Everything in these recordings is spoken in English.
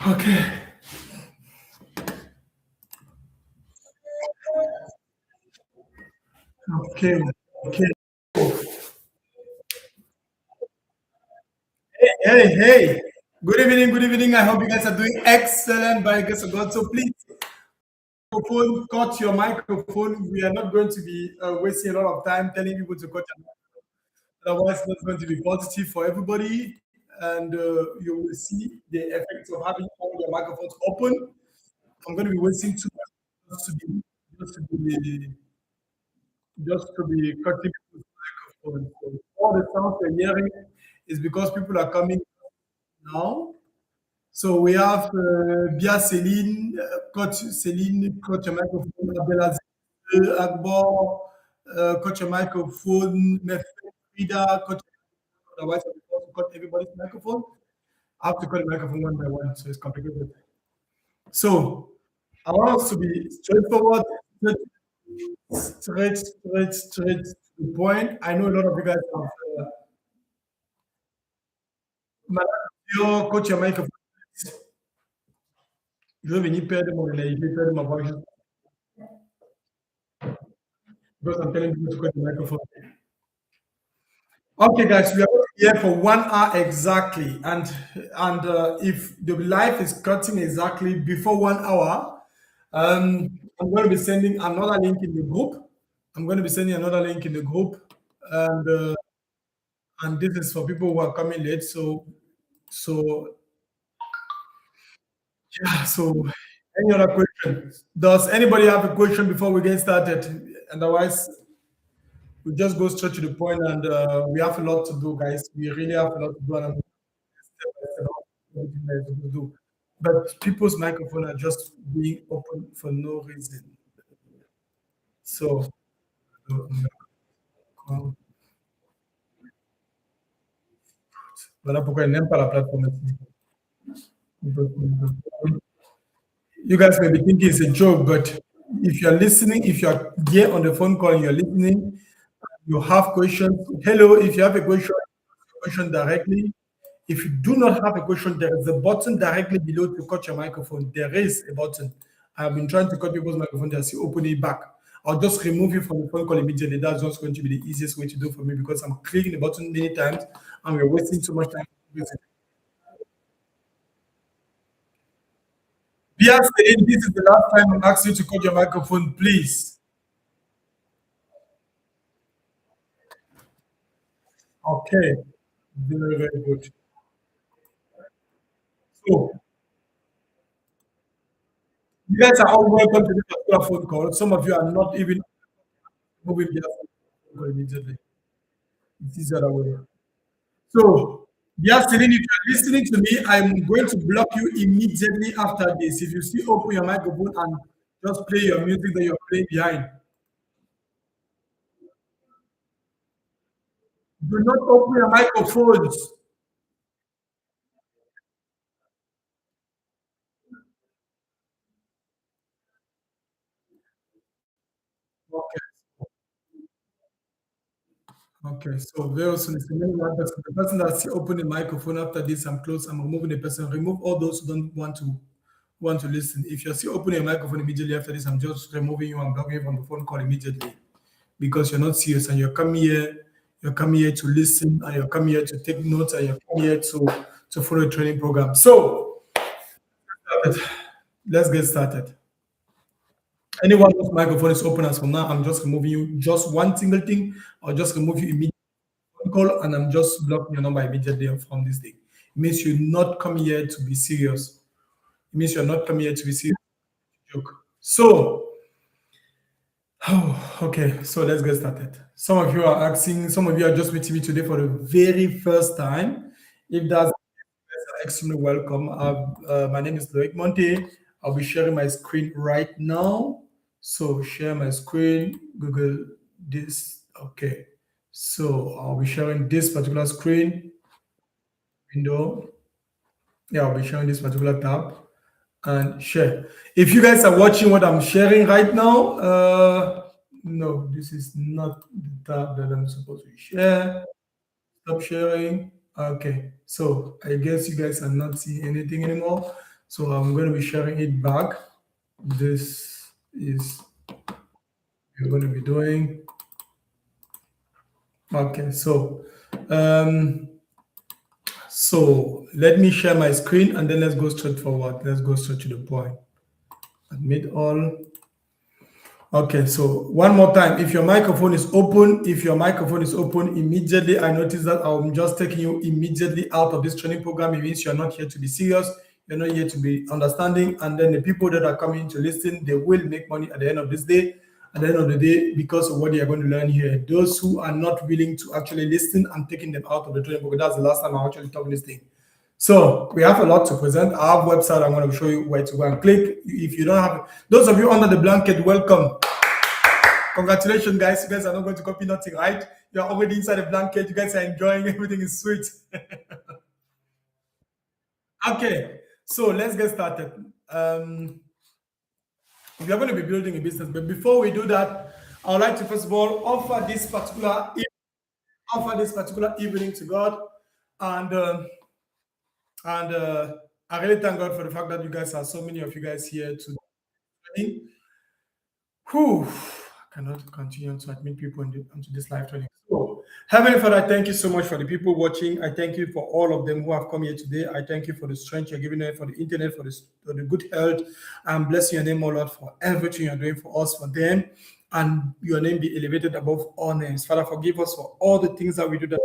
Okay. Okay. Okay. Hey, hey. Good evening. Good evening. I hope you guys are doing excellent by the grace of God. So please, microphone, cut your microphone. We are not going to be wasting a lot of time telling people to cut your microphone. Otherwise, it's not going to be positive for everybody. And you will see the effects of having all your microphones open. I'm going to be wasting too much just to be just to be cutting people's microphones. So all the sounds you're hearing is because people are coming now. So we have Bia Celine, Coach Celine, Coach your microphone, Abdelaziz, Akbar, Coach your microphone, Frida, Coach. Otherwise, I will also cut everybody's microphone. I have to cut the microphone one by one, so it's complicated. So I want us to be straightforward, straight to the point. I know a lot of you guys have. Madame, coach your microphone. Je vais venir perdre mon relais, je vais perdre ma voix juste because I'm telling people to cut the microphone. Okay, guys, we are here for 1 hour exactly, and if the live is cutting exactly before 1 hour, I'm going to be sending another link in the group. I'm going to be sending another link in the group, and this is for people who are coming late. So yeah. So, any other questions? Does anybody have a question before we get started? Otherwise, we just go straight to the point, and we have a lot to do, guys. We really have a lot to do, and everything that is to do. But people's microphone are just being open for no reason. So, voilà pourquoi ils n'aiment pas la plateforme. You guys may be thinking it's a joke, but if you're listening, if you're here on the phone call and you're listening, you have questions. Hello, if you have a question directly. If you do not have a question, there is a button directly below to cut your microphone. There is a button. I've been trying to cut people's microphone, they're still opening it back. I'll just remove you from the phone call immediately. That's just going to be the easiest way to do for me because I'm clicking the button many times and we're wasting too much time. Bia saying this is the last time I'm asking you to cut your microphone, please. Okay, very, very good. So, you guys are all welcome to this particular phone call. Some of you are not even moving their phone call immediately. It is the other way. So, dear Celine, if you're listening to me, I'm going to block you immediately after this. If you still open your microphone and just play your music that you're playing behind, do not open your microphones. Okay. Okay, so very soon it's remaining one person. The person that's open the microphone after this, I'm close. I'm removing the person. Remove all those who don't want to listen. If you're still opening your microphone immediately after this, I'm just removing you and blocking you from the phone call immediately because you're not serious and you're coming here to listen and you're coming here to take notes and you're coming here to follow a training program. So let's get started. Anyone whose microphone is open as from now, I'm just removing you. Just one single thing, I'll just remove you immediately phone call and I'm just blocking your number immediately from this day. It means you're not coming here to be serious. It means you're not coming here to be serious. Joke. So, okay, so let's get started. Some of you are asking, some of you are just meeting me today for the very first time. If that's extremely welcome. My name is Monthe. I'll be sharing my screen right now. So share my screen, Google this. Okay. So I'll be sharing this particular screen window. Yeah, I'll be sharing this particular tab and share. If you guys are watching what I'm sharing right now, no, this is not the tab that I'm supposed to share. Stop sharing. Okay, so I guess you guys are not seeing anything anymore. So I'm going to be sharing it back. This is we're going to be doing. Okay, um, so let me share my screen and then let's go straight forward. Let's go straight to the point. Admit all. Okay, so one more time. If your microphone is open, immediately I notice that I'm just taking you immediately out of this training program. It means you're not here to be serious, you're not here to be understanding, and then the people that are coming to listen, they will make money at the end of this day, at the end of the day, because of what they are going to learn here. Those who are not willing to actually listen, I'm taking them out of the training program. That's the last time I actually taught this thing. So we have a lot to present. I have a website. I'm going to show you where to go and click. If you don't have, those of you under the blanket, welcome. Congratulations, guys. You guys are not going to copy nothing, right? You're already inside the blanket. You guys are enjoying. Everything is sweet. Okay, so let's get started. We are going to be building a business, but before we do that, I would like to first of all offer this particular evening to God, and I really thank God for the fact that you guys are so many of you guys here today. Whew, I cannot continue to admit people into this live training. So, Heavenly Father, I thank you so much for the people watching. I thank you for all of them who have come here today. I thank you for the strength you're giving them, for the internet, for the good health. I'm blessing your name, oh Lord, for everything you're doing for us, for them, and your name be elevated above all names. Father, forgive us for all the things that we do that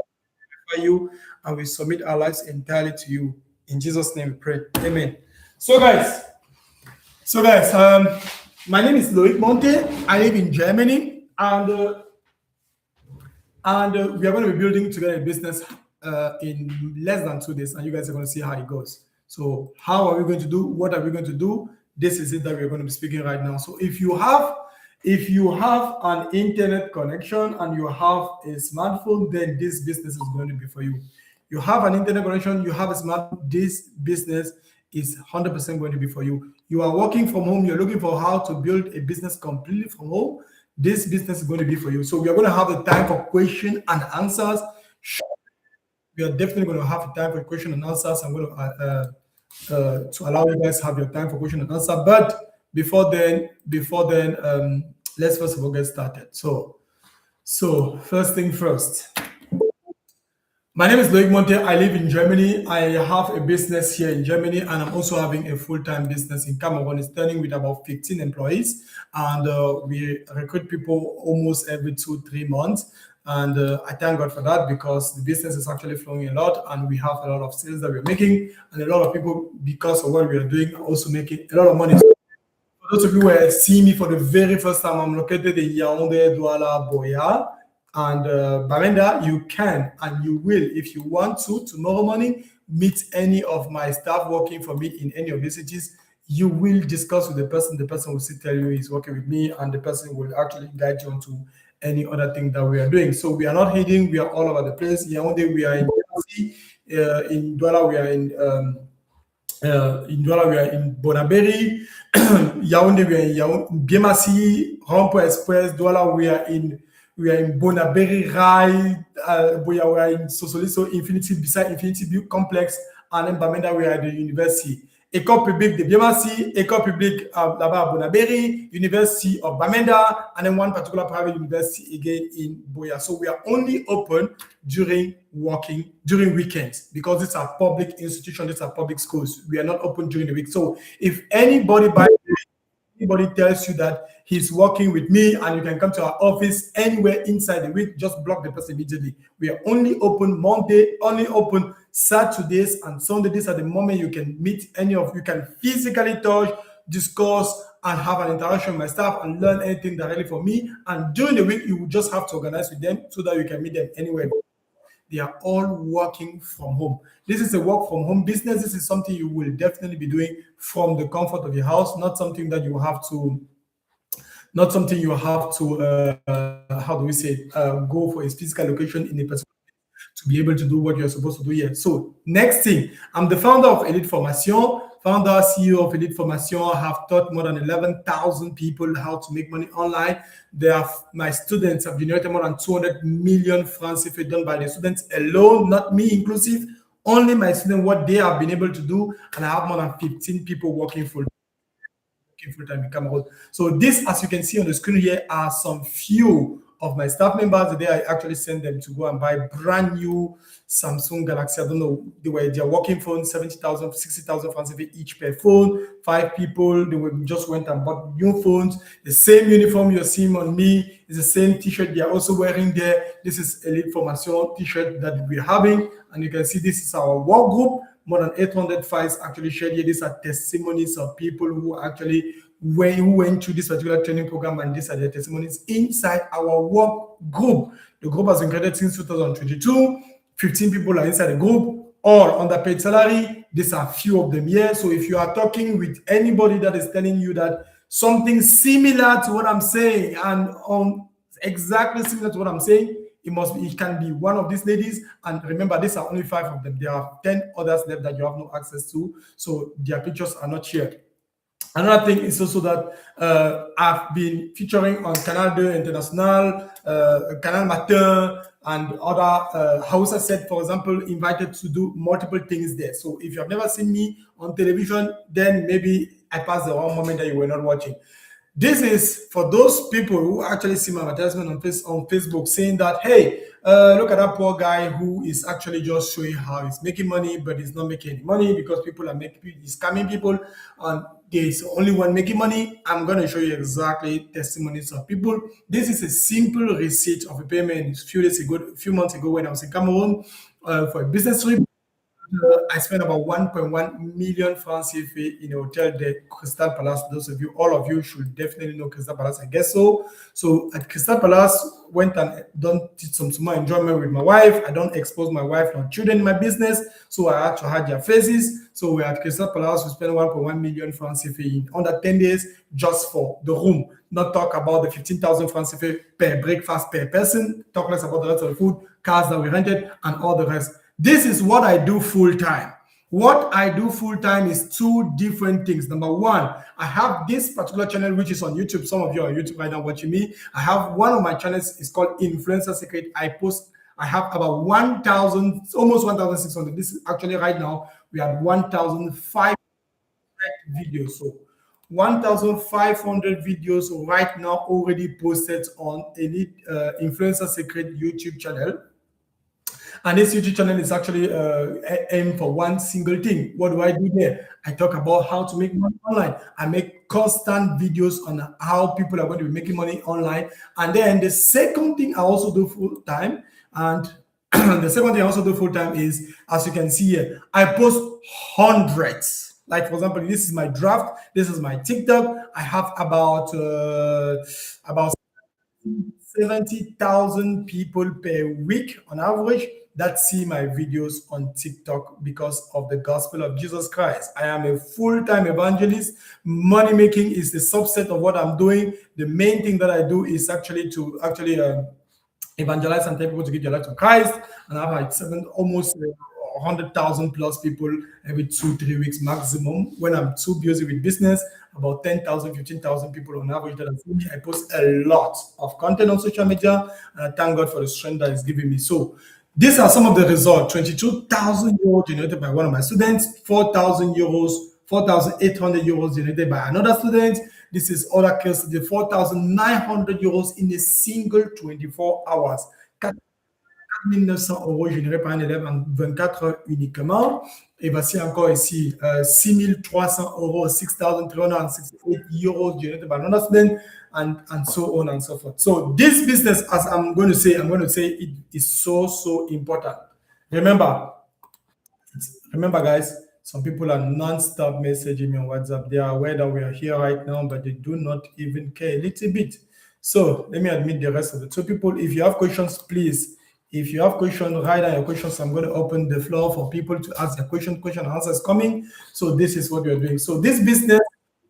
glorify you, and we submit our lives entirely to you. In Jesus' name we pray. Amen. So guys, my name is Monthe. I live in Germany, and we are going to be building together a business in less than 2 days, and you guys are going to see how it goes. So how are we going to do? What are we going to do? This is it that we're going to be speaking right now. So if you have an internet connection and you have a smartphone, then this business is going to be for you. You have an internet connection, you have a smartphone, this business is 100% going to be for you. You are working from home, you're looking for how to build a business completely from home, this business is going to be for you. So we are going to have a time for question and answers. We are definitely going to have a time for question and answers. I'm going to allow you guys to have your time for question and answer. But before then, let's first of all get started. So first thing first. My name is Monthe. I live in Germany. I have a business here in Germany, and I'm also having a full-time business in Cameroon. It's turning with about 15 employees, and we recruit people almost every 2-3 months. And I thank God for that, because the business is actually flowing a lot, and we have a lot of sales that we're making, and a lot of people, because of what we are doing, are also making a lot of money. For those of you who are seeing me for the very first time, I'm located in Yaoundé, Douala, Boya. And Bamenda, you can and you will, if you want to, tomorrow morning, meet any of my staff working for me in any of these cities. You will discuss with the person will still tell you he's working with me, and the person will actually guide you onto any other thing that we are doing. So we are not hidden, we are all over the place. Yaoundé, we are in in Douala, we are in Douala, we are in Bonaberi. Yaoundé, we are in Yaoundé, Biemasi, Rampo Express. Douala, we are in Bonaberi Rai, we are in Sosoliso Infinity, beside Infinity View Complex, and then Bamenda, we are at the university. École publique de Biemasi, École publique là-bas à Bonaberi, University of Bamenda, and then one particular private university again in Boya. So we are only open during weekends, because it's a public institution, it's a public schools. We are not open during the week. So if anybody tells you that he's working with me and you can come to our office anywhere inside the week, just block the person immediately. We are only open Monday, only open Saturdays and Sundays. These are the moment you can meet any of you, can physically touch, discuss, and have an interaction with my staff and learn anything directly from me. And during the week, you will just have to organize with them so that you can meet them anywhere. They are all working from home. This is a work from home business. This is something you will definitely be doing from the comfort of your house, not something that you have to, how do we say, go for a physical location in a particular to be able to do what you're supposed to do here. So next thing, I'm the founder of Elite Formation, CEO of Elite Formation. I have taught more than 11,000 people how to make money online. My students have generated more than 200 million francs if it's done by the students alone, not me inclusive. only my students, what they have been able to do, and I have more than 15 people working full time in Cameroon. So this, as you can see on the screen here, are some few of my staff members. Today I actually sent them to go and buy brand new Samsung Galaxy. I don't know, they were their working phone, 70,000, 60,000 francs each per phone. 5 people, just went and bought new phones. The same uniform you're seeing on me is the same t-shirt they are also wearing there. This is Elite Formation t-shirt that we're having. And you can see this is our work group. More than 800 files actually shared here. These are testimonies of people who actually went through this particular training program, and these are the testimonies inside our work group. The group has been created since 2022. 15 people are inside the group, all on the paid salary. These are few of them here. So if you are talking with anybody that is telling you that something similar to what I'm saying and exactly similar to what I'm saying, it can be one of these ladies. And remember, these are only 5 of them. There are 10 others left that you have no access to, so their pictures are not shared. Another thing is also that I've been featuring on Canal 2 International, Canal Matin, and other Hausa set, for example, invited to do multiple things there. So if you have never seen me on television, then maybe I passed the one moment that you were not watching. This is for those people who actually see my advertisement on Facebook saying that, hey, look at that poor guy who is actually just showing how he's making money, but he's not making any money because people are he's scamming people, and there's only one making money. I'm going to show you exactly testimonies of people. This is a simple receipt of a payment a few months ago when I was in Cameroon for a business trip. I spent about 1.1 million francs CFA in a hotel, the Crystal Palace. All of you should definitely know Crystal Palace, I guess so. So at Crystal Palace, went and did some small enjoyment with my wife. I don't expose my wife nor children in my business, so I had to hide their faces. So we're at Crystal Palace. We spent 1.1 million francs CFA in under 10 days just for the room. Not talk about the 15,000 francs CFA per breakfast per person. Talk less about the rest of the food, cars that we rented, and all the rest. This is what I do full time. What I do full time is 2 different things. Number one, I have this particular channel which is on YouTube. Some of you are on YouTube right now watching me. I have one of my channels is called Influencer Secret. I have about 1,000, almost 1,600. This is actually right now we have 1,500 videos. So 1,500 videos right now already posted on Elite Influencer Secret YouTube channel. And this YouTube channel is actually aimed for one single thing. What do I do there? I talk about how to make money online. I make constant videos on how people are going to be making money online. And then the second thing I also do full time, and the second thing I also do full time is, as you can see here, I post hundreds. Like for example, this is my draft. This is my TikTok. I have about 70,000 people per week on average that see my videos on TikTok because of the gospel of Jesus Christ. I am a full-time evangelist. Money making is the subset of what I'm doing. The main thing that I do is actually to evangelize and tell people to give their life to Christ. And I've had almost 100,000 plus people every 2-3 weeks maximum. When I'm too busy with business, about 10,000, 15,000 people on average that I see. I post a lot of content on social media, and I thank God for the strength that is giving me. So these are some of the results. 22,000 euros generated by one of my students, 4,000 euros, 4,800 euros generated by another student. This is other case, the 4,900 euros in a single 24 hours. 1900 euros générés par un élève en 24 heures uniquement. Et voici encore ici 6,300 euros, 6,368 euros generated by another student, and so on and so forth. So this business, as I'm going to say it is so important. Remember guys, some people are non-stop messaging me on WhatsApp. They are aware that we are here right now, but they do not even care a little bit. So let me admit the rest of the 2 people. If you have questions, please. If you have questions, write down your questions. I'm going to open the floor for people to ask their question. Question and answers coming. So this is what we are doing. So this business,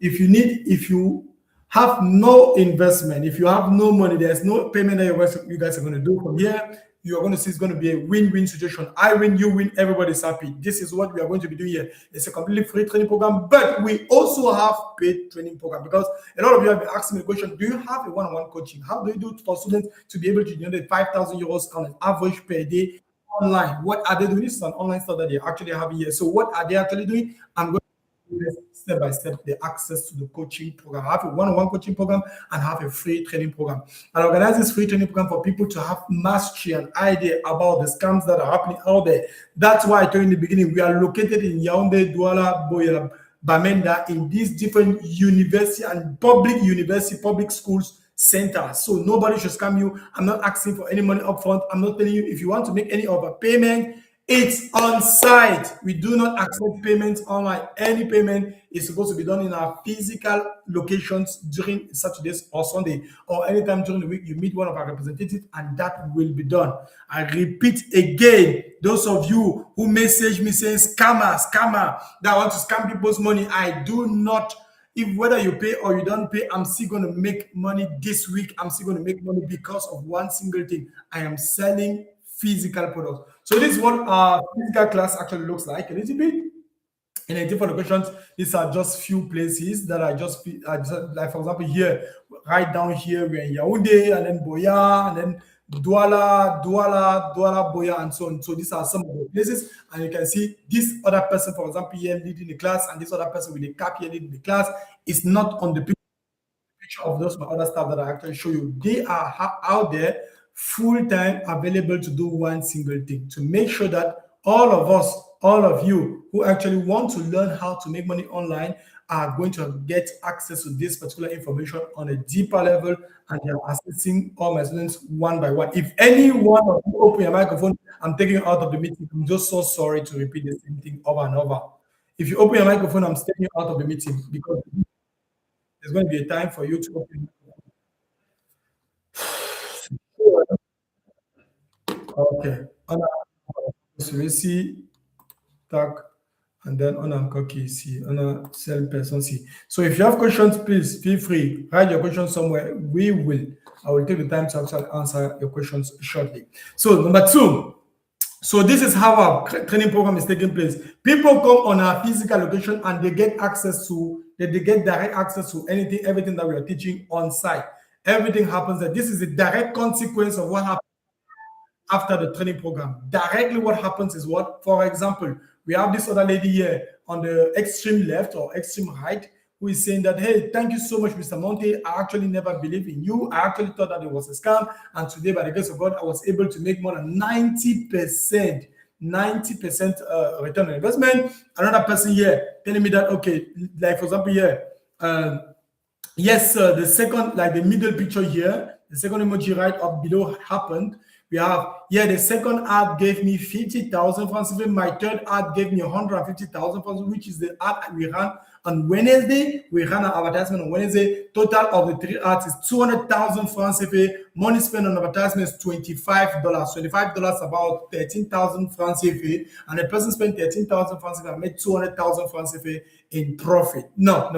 if you have no investment, if you have no money, there's no payment that you guys are going to do from here, you are going to see it's going to be a win-win situation. I win, you win, everybody's happy. This is what we are going to be doing here. It's a completely free training program, but we also have paid training program, because a lot of you have been asking me the question, do you have a one-on-one coaching? How do you do it for students to be able to generate 5,000 euros on an average per day online. What are they doing? This is an online store that they actually have here. So what are they actually doing? I'm going to do this step by step, the access to the coaching program. I have a one-on-one coaching program and have a free training program. I organize this free training program for people to have mastery and idea about the scams that are happening out there. That's why I told you in the beginning, we are located in Yaoundé, Douala, Boya, Bamenda, in these different university and public schools center. So nobody should scam you. I'm not asking for any money upfront. I'm not telling you if you want to make any other payment, it's on site. We do not accept payments online. Any payment is supposed to be done in our physical locations during Saturdays or Sunday, or anytime during the week. You meet one of our representatives, and that will be done. I repeat again, those of you who message me saying scammer, that want to scam people's money, I do not. If whether you pay or you don't pay, I'm still going to make money this week. I'm still going to make money because of one single thing. I am selling physical products. So this is what our physical class actually looks like a little bit. In a different locations, these are just few places that I just like, for example, here, right down here, we're in Yaoundé, and then Boya, and then Douala, Boya, and so on. So these are some of the places, and you can see this other person, for example, here leading the class, and this other person with the cap here leading the class is not on the picture of those my other staff that I actually show you. They are out there full-time available to do one single thing, to make sure that all of us, all of you who actually want to learn how to make money online are going to get access to this particular information on a deeper level, and they are assisting all my students one by one. If any one of you open your microphone, I'm taking you out of the meeting. I'm just so sorry to repeat the same thing over and over. If you open your microphone, I'm taking you out of the meeting because there's going to be a time for you to open. Okay. So we see tag, and then on a see on a sell person see. So if you have questions, please feel free. Write your questions somewhere. I will take the time to actually answer your questions shortly. So number two. So this is how our training program is taking place. People come on our physical location and they get direct access to everything that we are teaching on site. Everything happens there. This is a direct consequence of what happens after the training program. Directly what happens is what, for example, we have this other lady here on the extreme left or extreme right who is saying that, hey, thank you so much, Mr. Monthe. I actually never believed in you. I actually thought that it was a scam. And today, by the grace of God, I was able to make more than 90% return on investment. Another person here telling me that, okay, like for example here, yes, sir, the second, like the middle picture here, the second emoji right up below happened. We have, the second ad gave me 50,000 francs. My third ad gave me 150,000 francs, which is the ad we ran on Wednesday. We ran an advertisement on Wednesday. Total of the three ads is 200,000 francs. Money spent on advertisement is $25. $25 about 13,000 francs. And the person spent 13,000 francs and made 200,000 francs in profit. No.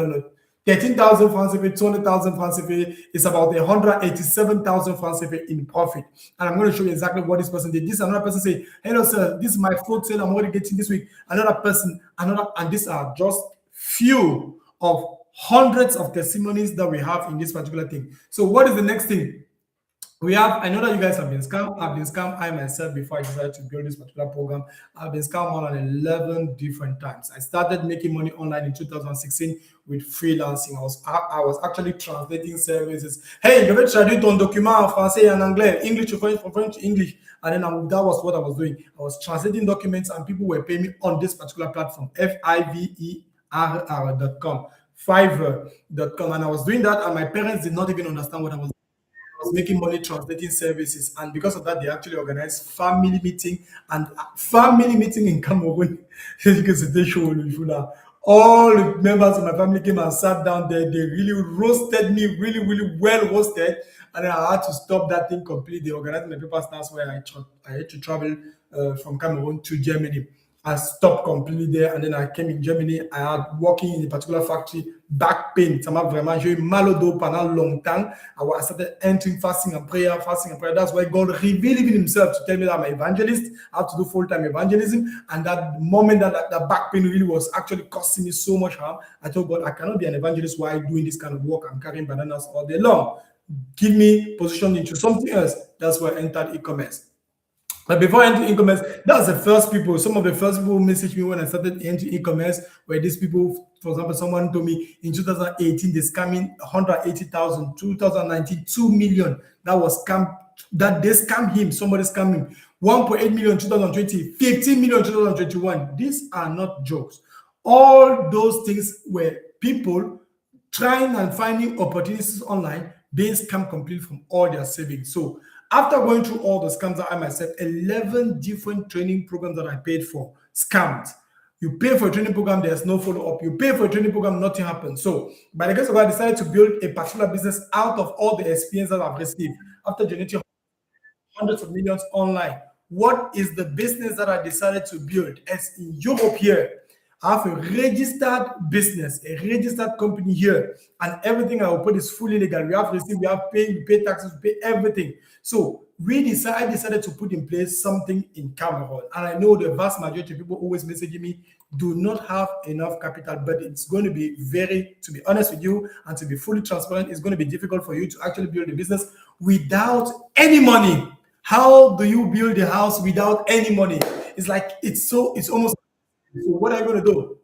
13,000 francs CFA, 200,000 francs CFA is about 187,000 francs CFA in profit. And I'm going to show you exactly what this person did. This another person say, hello, sir, this is my food sale I'm already getting this week. Another person, and these are just few of hundreds of testimonies that we have in this particular thing. So what is the next thing? I know that you guys have been scammed. I've been scammed. I myself, before I decided to build this particular program, I've been scammed more than 11 different times. I started making money online in 2016 with freelancing. I was actually translating services. Hey, je vais traduire ton document en français et en anglais, English to French, from French to English. And then that was what I was doing. I was translating documents and people were paying me on this particular platform, fiverr.com, fiverr.com. And I was doing that and my parents did not even understand what I was doing. I was making money translating services, and because of that, they actually organized family meeting in Cameroon. All the members of my family came and sat down there. They really roasted me, really well roasted, and then I had to stop that thing completely. They organized my papers. That's where I had to travel from Cameroon to Germany. I stopped completely there, and then I came in Germany. I had working in a particular factory, back pain. Ça m'a vraiment, j'ai eu mal au dos pendant longtemps. I started entering fasting and prayer. That's why God revealed even himself to tell me that I'm an evangelist. I have to do full-time evangelism. And that moment that back pain really was actually costing me so much harm, I told God, I cannot be an evangelist while doing this kind of work. I'm carrying bananas all day long. Give me position into something else. That's why I entered e-commerce. But before I entered e-commerce, that was the first people. Some of the first people who messaged me when I started into e-commerce were these people. For example, someone told me in 2018 they scamming 180,000, 2019 2 million. That was scam. That they scam him. Somebody scammed him. 1.8 million 2020, 15 million 2021. These are not jokes. All those things were people trying and finding opportunities online, being scammed completely from all their savings. So after going through all the scams that I myself, 11 different training programs that I paid for, scammed. You pay for a training program, there's no follow-up. You pay for a training program, nothing happens. So by the grace of God, I decided to build a particular business out of all the experience that I've received after generating hundreds of millions online. What is the business that I decided to build? As in Europe here, I have a registered business, a registered company here, and everything I will put is fully legal. We have receipt, we have pay, we pay taxes, we pay everything. So I decided to put in place something in Cameroon. And I know the vast majority of people always messaging me do not have enough capital, but it's going to be to be honest with you and to be fully transparent, it's going to be difficult for you to actually build a business without any money. How do you build a house without any money? It's like it's almost. So what are you going to do?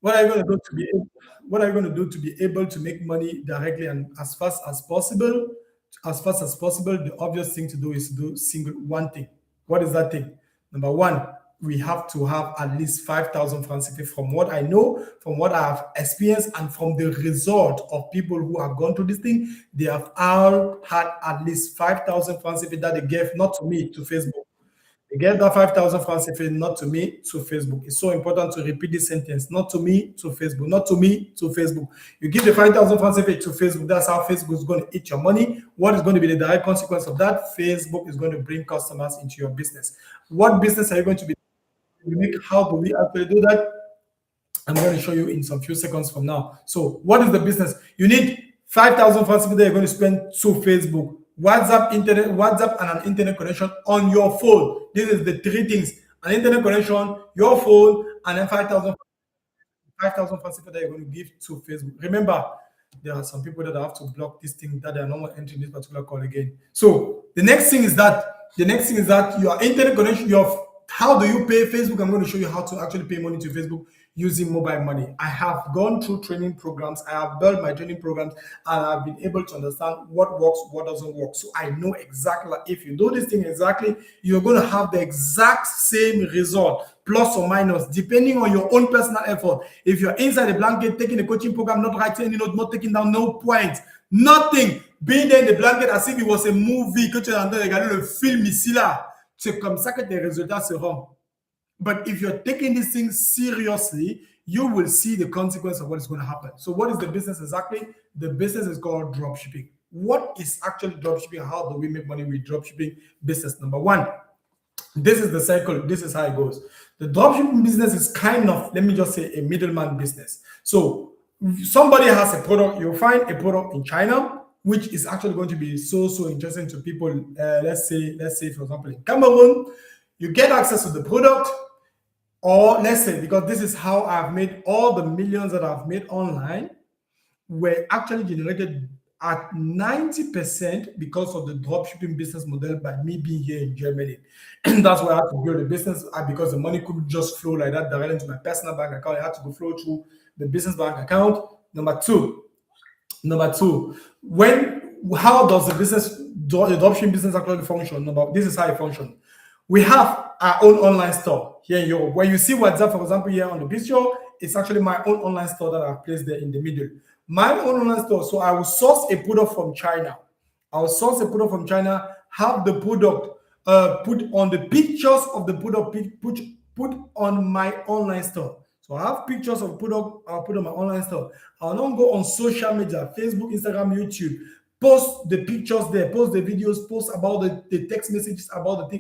What are you going to do to be able, what are you going to do to be able to make money directly and as fast as possible? As fast as possible, the obvious thing to do is to do single one thing. What is that thing? Number one, we have to have at least 5,000 francs CFA. From what I know, from what I have experienced, and from the result of people who have gone through this thing, they have all had at least 5,000 francs CFA that they gave not to me, to Facebook. They gave that 5,000 francs CFA not to me, to Facebook. It's so important to repeat this sentence. Not to me, to Facebook. Not to me, to Facebook. You give the 5,000 francs CFA to Facebook. That's how Facebook is going to eat your money. What is going to be the direct consequence of that? Facebook is going to bring customers into your business. What business are you going to be make? How do we actually do that? I'm going to show you in some few seconds from now. So what is the business? You need 5,000 francs that you're going to spend to Facebook, WhatsApp and an internet connection on your phone. This is the three things: an internet connection, your phone, and then 5,000 francs that you're going to give to Facebook. Remember, there are some people that have to block this thing that they are not entering this particular call again. So the next thing is that your internet connection, your how do you pay Facebook? I'm going to show you how to actually pay money to Facebook using mobile money. I have gone through training programs. I have built my training programs, and I've been able to understand what works, what doesn't work. So I know exactly, like, if you do this thing exactly, you're going to have the exact same result, plus or minus, depending on your own personal effort. If you're inside the blanket, taking a coaching program, not writing any note, not taking down no points, nothing, being there in the blanket as if it was a movie que tu es en train de regarder le film ici là, c'est comme ça que tes résultats seront. But if you're taking these things seriously, you will see the consequence of what is going to happen. So what is the business exactly? The business is called dropshipping. What is actually dropshipping? How do we make money with dropshipping business? Number one, this is the cycle. This is how it goes. The dropshipping business is kind of, let me just say, a middleman business. So somebody has a product, you'll find a product in China, which is actually going to be so interesting to people. Let's say, for example, in Cameroon, you get access to the product, or let's say, because this is how I've made all the millions that I've made online, were actually generated at 90% because of the dropshipping business model by me being here in Germany. And that's why I had to build a business, because the money couldn't just flow like that directly into my personal bank account. I had to go flow through the business bank account. Number two, how does the dropshipping business actually function? This is how it functions. We have our own online store here in Europe. Where you see WhatsApp, for example, here on the picture, it's actually my own online store that I've placed there in the middle. My own online store. So I will source a product from China. Have the product put on the pictures of the product, put on my online store. So I have pictures of product, I'll put on my online store. I'll now go on social media, Facebook, Instagram, YouTube, post the pictures there, post the videos, post about the text messages about the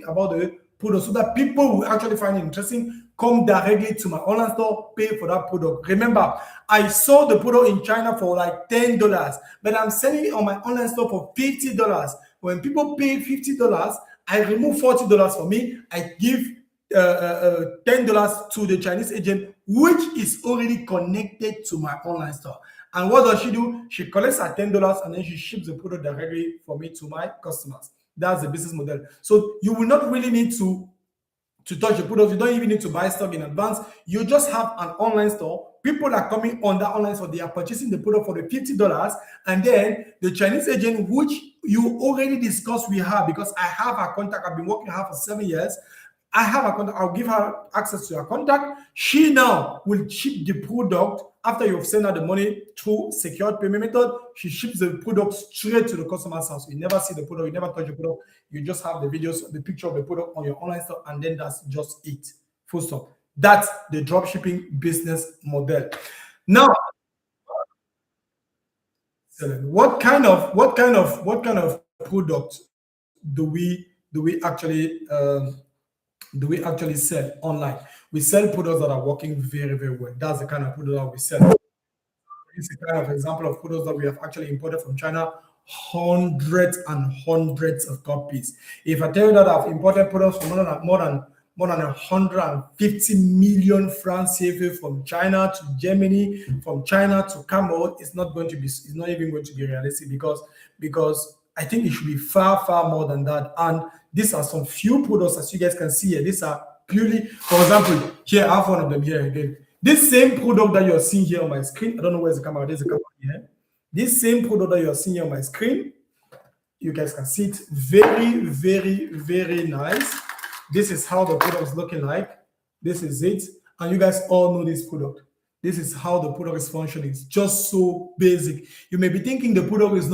product, so that people will actually find it interesting, come directly to my online store, pay for that product. Remember, I sold the product in China for like $10, but I'm selling it on my online store for $50. When people pay $50, I remove $40 for me. I give $10 to the Chinese agent, which is already connected to my online store. And what does she do? She collects her $10 and then she ships the product directly for me to my customers. That's the business model. So you will not really need to touch the product. You don't even need to buy stock in advance. You just have an online store. People are coming on that online store. They are purchasing the product for the $50, and then the Chinese agent, which you already discussed with her, because I have her contact. I've been working with her for 7 years. I have a contact. I'll give her access to her contact. She now will ship the product after you've sent her the money through secured payment method. She ships the product straight to the customer's house. You never see the product. You never touch the product. You just have the videos, the picture of the product on your online store, and then that's just it. Full stop. That's the dropshipping business model. Now, what kind of product do we actually sell online? We sell products that are working very, very well. That's the kind of product that we sell. It's a kind of example of products that we have actually imported from China, hundreds and hundreds of copies. If I tell you that I've imported products for more than 150 million francs CFA from China to Germany, from China to Cameroon, it's not even going to be realistic, because I think it should be far, far more than that. And these are some few products, as you guys can see here. These are purely, for example, here I have one of them here again. This same product that you're seeing here on my screen, I don't know where's the camera. There's a camera here. This same product that you're seeing here on my screen, you guys can see it. Very, very, very nice. This is how the product is looking like. This is it. And you guys all know this product. This is how the product is functioning. It's just so basic. You may be thinking the product is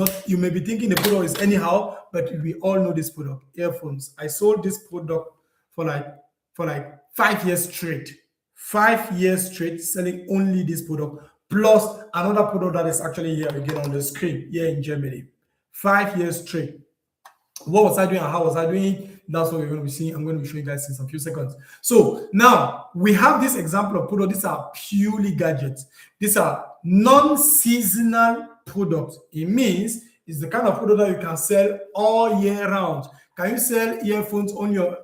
anyhow, but we all know this product. Earphones. I sold this product for like 5 years straight. 5 years straight selling only this product, plus another product that is actually here again on the screen here in Germany. 5 years straight. What was I doing and how was I doing it? That's what we're going to be seeing. I'm going to be showing you guys in some few seconds. So now we have this example of product. These are purely gadgets. These are non-seasonal products. It means it's the kind of product that you can sell all year round. Can you sell earphones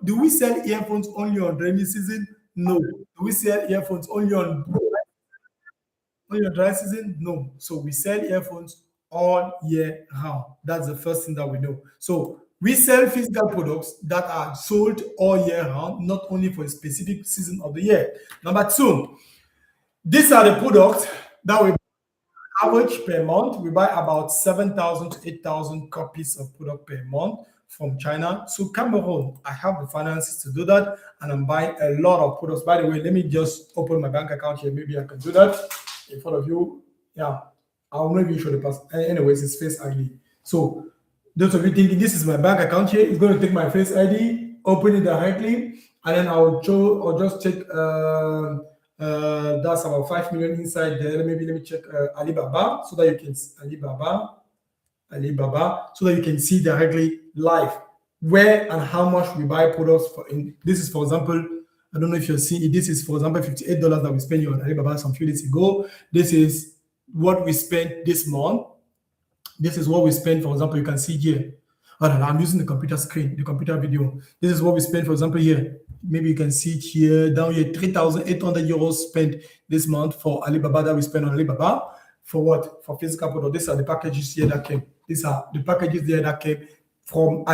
do we sell earphones only on rainy season? No. Do we sell earphones only on dry season? No. So we sell earphones all year round. That's the first thing that we know. So we sell physical products that are sold all year round, not only for a specific season of the year. Number two, these are the products that we average per month. We buy about 7,000 to 8,000 copies of product per month from China to Cameroon. I have the finances to do that, and I'm buying a lot of products. By the way, let me just open my bank account here. Maybe I can do that in front of you. Yeah, I'll maybe show the pass. Anyways, it's Face ID. So those of you thinking this is my bank account here, it's going to take my Face ID, open it directly, and then I'll just check. That's about 5 million inside there. Let me check Alibaba, so that you can Alibaba, so that you can see directly live where and how much we buy products for. This is, for example, I don't know if you're seeing it. This is, for example, $58 that we spent on Alibaba some few days ago. This is what we spent this month. This is what we spent, for example, you can see here. Oh, no, I'm using the computer screen, the computer video. This is what we spent, for example, here. Maybe you can see it here, down here, 3,800 euros spent this month for Alibaba that we spent on Alibaba. For what? For physical product. These are the packages here that came. These are the packages there that came from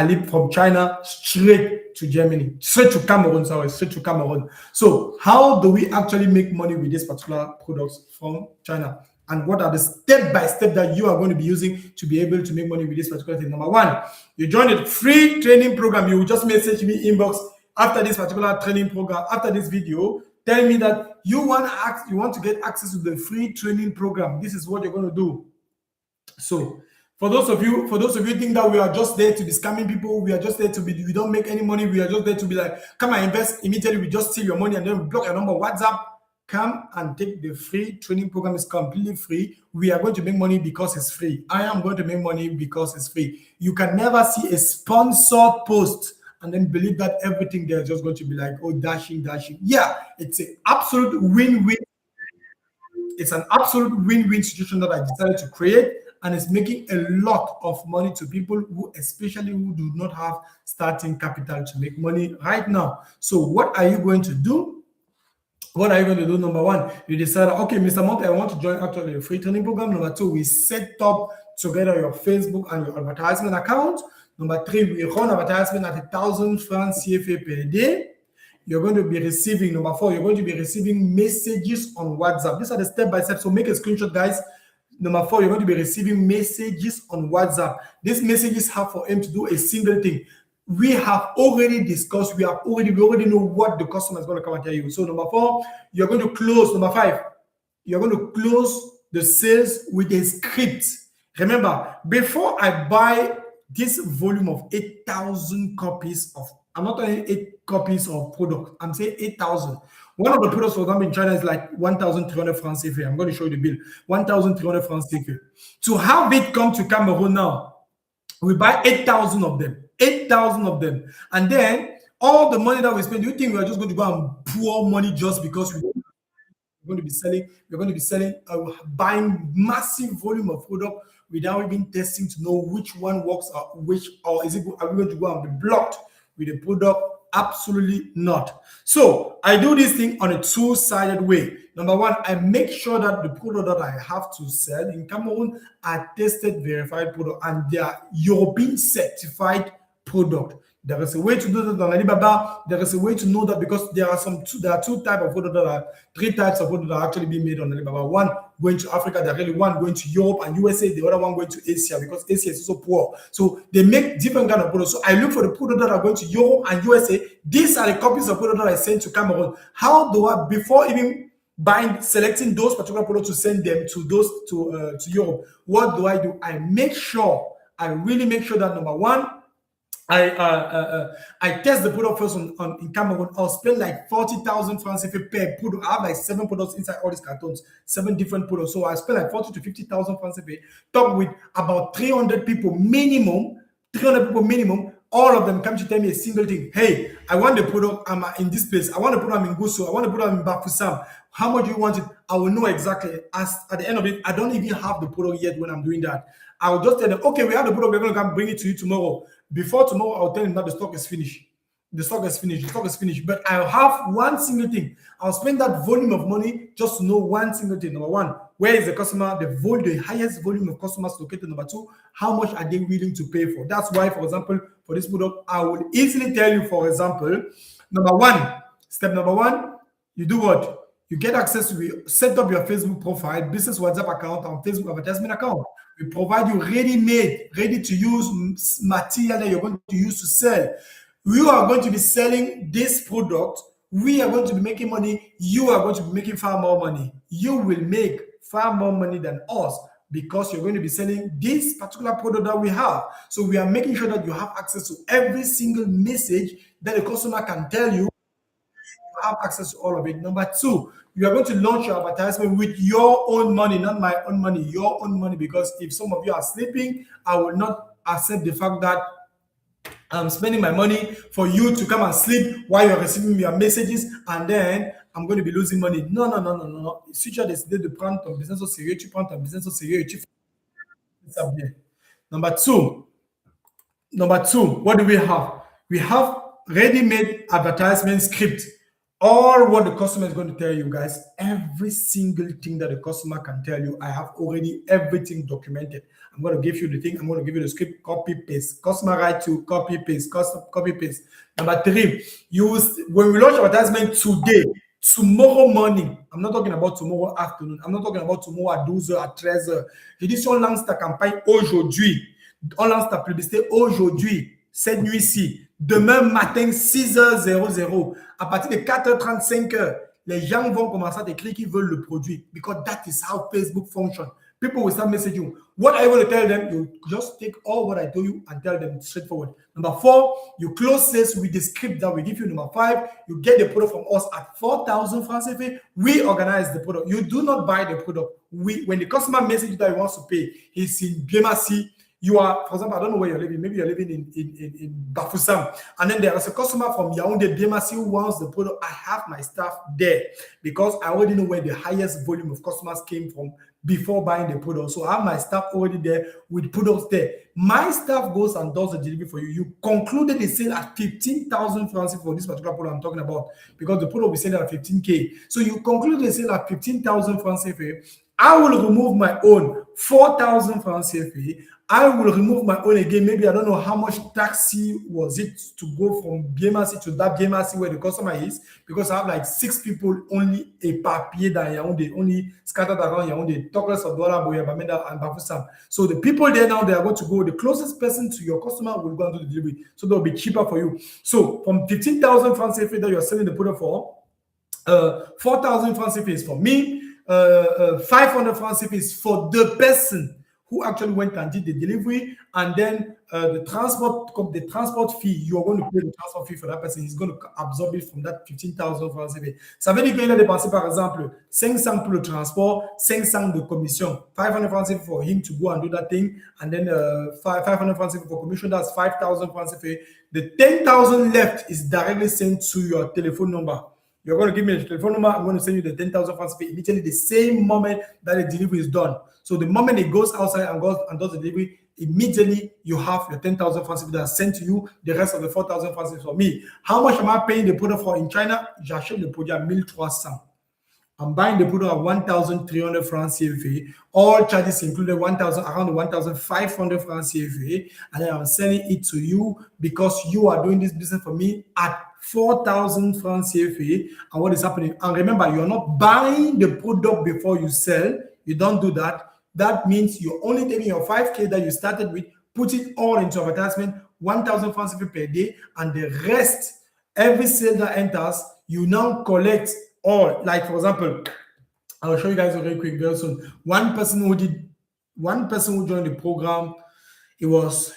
China straight to Germany, straight to Cameroon. So how do we actually make money with these particular products from China? And what are the step-by-step that you are going to be using to be able to make money with this particular thing? Number one, you join a free training program. You will just message me inbox after this particular training program, after this video, tell me that you want to get access to the free training program. This is what you're going to do. So for those of you think that we are just there to be scamming people, we are just there we don't make any money, we are just there to be like, come and invest immediately, we just steal your money and then we block your number WhatsApp. Come and take the free training program. It's completely free. We are going to make money because it's free. I am going to make money because it's free. You can never see a sponsored post and then believe that everything there is just going to be like, oh, dashing. Yeah, it's an absolute win-win. It's an absolute win-win situation that I decided to create, and it's making a lot of money to people especially who do not have starting capital to make money right now. So what are you going to do? What are you going to do? Number one, you decide, okay, Mr. Monthe, I want to join actually a free training program. Number two, we set up together your Facebook and your advertisement account Number 3, we run advertisement at 1,000 francs CFA per day. You're going to be receiving, number 4, you're going to be receiving messages on WhatsApp. These are the step-by-step. So make a screenshot, guys. Number 4, you're going to be receiving messages on WhatsApp. These messages have for him to do a single thing. We have already discussed, we already know what the customer is going to come and tell you. So number 4, you're going to close. Number 5, you're going to close the sales with a script. Remember, before I buy this volume of 8,000 copies of, I'm not saying 8 copies of product, I'm saying 8,000. One of the products, for example, in China is like 1,300 francs CFA. I'm going to show you the bill. 1,300 francs CFA. To have it come to Cameroon now, we buy 8,000 of them. 8,000 of them. And then all the money that we spend, do you think we are just going to go and pour money just because we're going to be selling, buying massive volume of product without even testing to know which one works or which, or is it, are we going to go and be blocked with the product? Absolutely not. So I do this thing on a two-sided way. Number 1, I make sure that the product that I have to sell in Cameroon are tested, verified product, and they are European certified product. There is a way to do that on Alibaba. There is a way to know that because there are two types of product that are, 3 types of product that are actually being made on Alibaba. One going to Africa, there really one going to Europe and USA, the other one going to Asia because Asia is also poor. So they make different kind of products. So I look for the product that are going to Europe and USA. These are the copies of product that I send to Cameroon. How do I, before even selecting those particular products to send them to those to Europe, what do? I really make sure that number 1, I test the product first in Cameroon. I'll spend like 40,000 francs if you pay product. I have like 7 products inside all these cartons, 7 different products. So I spend like 40 to 50,000 francs if you talk with about 300 people minimum. All of them come to tell me a single thing. Hey, I want the product. I'm in this place. I want the product in Guso. I want the product in Bafusam. How much do you want it? I will know exactly. As at the end of it, I don't even have the product yet when I'm doing that. I will just tell them, okay, we have the product. We're going to come bring it to you tomorrow. Before tomorrow, I'll tell them that the stock is finished. The stock is finished. But I'll have one single thing. I'll spend that volume of money just to know one single thing. Number 1, where is the customer? The highest volume of customers located. Number 2, how much are they willing to pay for? That's why, for example, for this product, I will easily tell you, for example, step number 1, you do what? You get access to set up your Facebook profile, business WhatsApp account, and Facebook advertisement account. We provide you ready-made, ready-to-use material that you're going to use to sell. You are going to be selling this product. We are going to be making money. You are going to be making far more money. You will make far more money than us because you're going to be selling this particular product that we have. So we are making sure that you have access to every single message that a customer can tell you. You have access to all of it. Number 2, you are going to launch your advertisement with your own money, not my own money, your own money. Because if some of you are sleeping, I will not accept the fact that I'm spending my money for you to come and sleep while you're receiving your messages, and then I'm going to be losing money. No. Si tu as décidé de prendre ton business au sérieux, tu prends ton business au sérieux et tu fais ça bien. Number two, what do we have? We have ready-made advertisement script. All what the customer is going to tell you, guys, every single thing that the customer can tell you, I have already everything documented. I'm going to give you the thing. I'm going to give you the script, copy, paste. Customer right to copy, paste, copy, paste. Number 3, when we launch advertisement today, tomorrow morning, I'm not talking about tomorrow afternoon. I'm not talking about tomorrow à 12h, à 13h. J'ai dit si on lance ta campagne aujourd'hui, on lance ta publicité aujourd'hui, cette nuit-ci, demain matin, 6h00, à partir de 4h35, les gens vont commencer à t'écrire qu'ils veulent le produit. Because that is how Facebook functions. People will start messaging you. What are you going to tell them? You just take all what I told you and tell them straightforward. Number 4, you close sales with the script that we give you. Number 5, you get the product from us at 4,000 francs CFA. We organize the product. You do not buy the product. When the customer messages that he wants to pay, he's in Bemasi. You are, for example, I don't know where you're living. Maybe you're living in Bafusam. And then there is a customer from Yaoundé, Bemasi, who wants the product. I have my staff there because I already know where the highest volume of customers came from before buying the product. So I have my staff already there with products there. My staff goes and does the delivery for you. You concluded the sale at 15,000 francs for this particular product I'm talking about because the product we sell at 15K. So you conclude the sale at 15,000 francs. I will remove my own 4,000 francs CFA. I will remove my own again. Maybe I don't know how much taxi was it to go from BMRC to that BMRC where the customer is, because I have like 6 people only a papier that Yaoundé, only scattered around Yaoundé, talk less of Douala, Boya, Bamenda, and Bafoussam. So the people there now, they are going to go, the closest person to your customer will go and do the delivery. So they'll be cheaper for you. So from 15,000 francs CFA that you're selling the product for, 4,000 francs CFA is for me, 500 francs CFA is for the person who actually went and did the delivery, and then the transport fee, you're going to pay the transport fee for that person. He's going to absorb it from that 15,000 francs CFA. Ça veut dire qu'il a dépensé, par exemple, 500 pour le transport, 500 de commission, 500 francs CFA for him to go and do that thing, and then 500 francs CFA for commission, that's 5,000 francs CFA. The 10,000 left is directly sent to your telephone number. You're going to give me a telephone number. I'm going to send you the 10,000 francs immediately the same moment that the delivery is done. So the moment it goes outside and goes and does the delivery, immediately you have your 10,000 francs that are sent to you. The rest of the 4,000 francs for me. How much am I paying the product for in China? J'achète le produit à 1,300. I'm buying the product at 1,300 francs CFA. All charges included around 1,500 francs CFA, and then I'm selling it to you because you are doing this business for me at 4,000 francs CFA. And what is happening? And remember, you're not buying the product before you sell. You don't do that. That means you're only taking your 5K that you started with, put it all into advertisement, 1,000 francs CFA per day, and the rest, every sale that enters, you now collect all. Like, for example, I'll show you guys very quick very soon. One person who joined the program, it was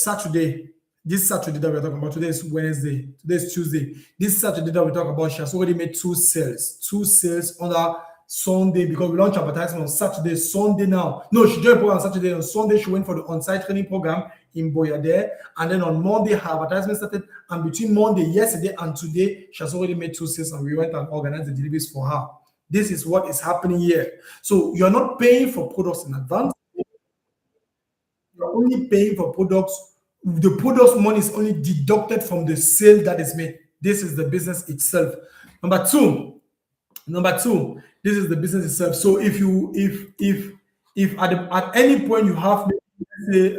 Saturday. This Saturday that we're talking about, today is Wednesday, today is Tuesday. This Saturday that we talk about, she has already made 2 sales on that Sunday, because we launched advertisement on Saturday, Sunday now. No, she joined the program on Saturday. On Sunday, she went for the on-site training program in Boyade. And then on Monday, her advertisement started. And between Monday, yesterday, and today, she has already made 2 sales, and we went and organized the deliveries for her. This is what is happening here. So you're not paying for products in advance. You're only paying for products. The product's money is only deducted from the sale that is made. This is the business itself. Number two, this is the business itself. So if at any point you have, let's say,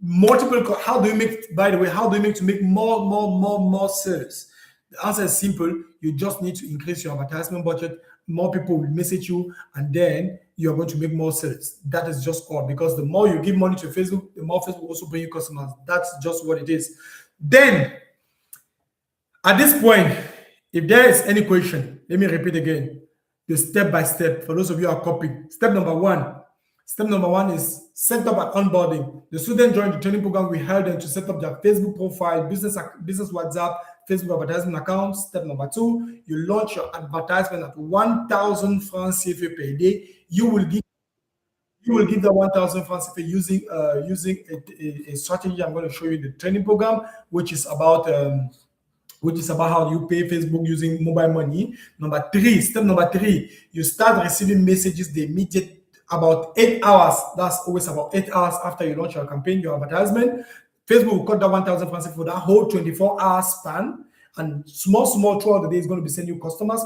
multiple, how do you make, by the way, how do you make to make more sales? The answer is simple. You just need to increase your advertisement budget. More people will message you, and then you're going to make more sales. That is just all, because the more you give money to Facebook, the more Facebook will also bring you customers. That's just what it is. Then, at this point, if there is any question, let me repeat again, the step by step, for those of you who are copying. Step number one is set up an onboarding. The student joined the training program. We help them to set up their Facebook profile, business WhatsApp, Facebook advertisement account. Step number 2, you launch your advertisement at 1,000 francs CFA per day. You will give the 1,000 francs CFA using a strategy. I'm going to show you the training program, which is about how you pay Facebook using mobile money. Step number 3, you start receiving messages the immediate, about 8 hours. That's always about 8 hours after you launch your campaign, your advertisement. Facebook will cut that 1,000 francs for that whole 24-hour span, and small throughout the day is going to be sending you customers.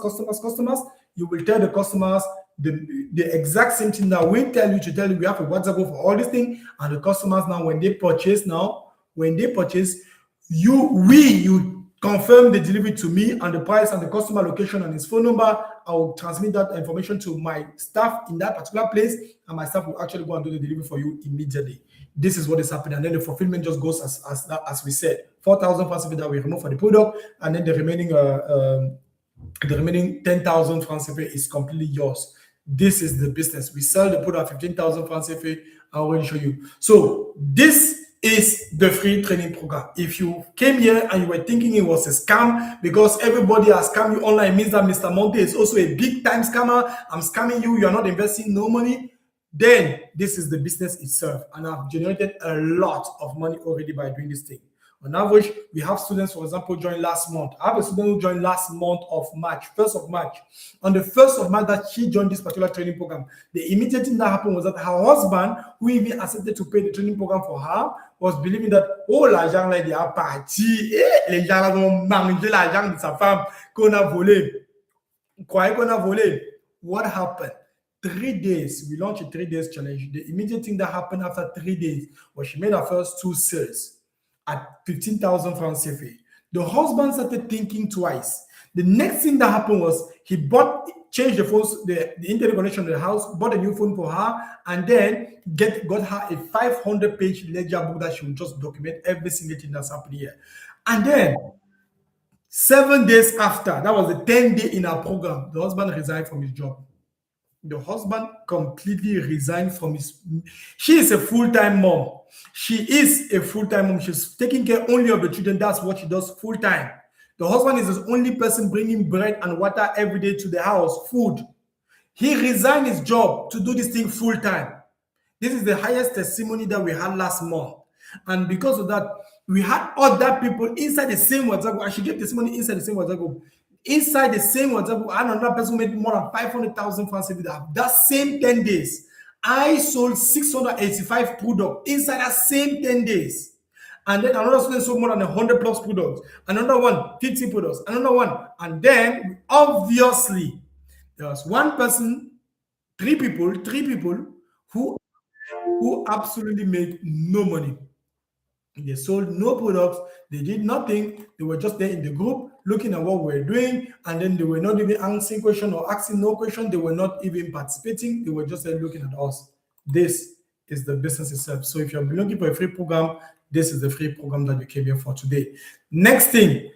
You will tell the customers the exact same thing that we tell you to tell you. We have a WhatsApp group for all these things, and the customers now, when they purchase, you confirm the delivery to me and the price and the customer location and his phone number. I will transmit that information to my staff in that particular place, and my staff will actually go and do the delivery for you immediately. This is what is happening, and then the fulfillment just goes as we said, 4,000 francs that we remove for the product, and then the remaining 10,000 francs is completely yours. This is the business. We sell the product at 15,000 francs. I will show you. So this is the free training program. If you came here and you were thinking it was a scam because everybody has scammed you online, means that Mr. Monthe is also a big time scammer. I'm scamming you. You're not investing no money. Then this is the business itself, and I've generated a lot of money already by doing this thing. On average, we have students, for example, join last month. I have a student who joined last month of March, 1st of March. On the 1st of March that she joined this particular training program, the immediate thing that happened was that her husband, who even accepted to pay the training program for her, was believing that, oh, l'argent là, il est parti, les gens là vont manger l'argent de sa femme qu'on a volé. Croyez qu'on a volé. What happened? 3 days. We launched a 3 days challenge. The immediate thing that happened after 3 days was she made her first 2 sales at 15,000 francs CFA. The husband started thinking twice. The next thing that happened was he changed the phones, the internet connection to the house, bought a new phone for her, and then got her a 500-page ledger book that she would just document every single thing that's happening here. And then 7 days after, that was the 10th day in our program, the husband resigned from his job. The husband completely resigned from his. She is a full-time mom. She is a full-time mom. She's taking care only of the children. That's what she does full-time. The husband is the only person bringing bread and water every day to the house, food. He resigned his job to do this thing full-time. This is the highest testimony that we had last month. And because of that, we had other people inside the same WhatsApp group. I should get testimony inside the same WhatsApp group. Inside the same WhatsApp group, another person made more than 500,000 francs that same 10 days. I sold 685 products inside that same 10 days. And then another student sold more than 100 plus products. Another one, 50 products. Another one. And then, obviously, there was one person, three people who absolutely made no money. They sold no products. They did nothing. They were just there in the group looking at what we were doing, and then they were not even answering questions or asking no question. They were not even participating. They were just there looking at us. This is the business itself. So if you're looking for a free program, this is the free program that you came here for today. Next thing,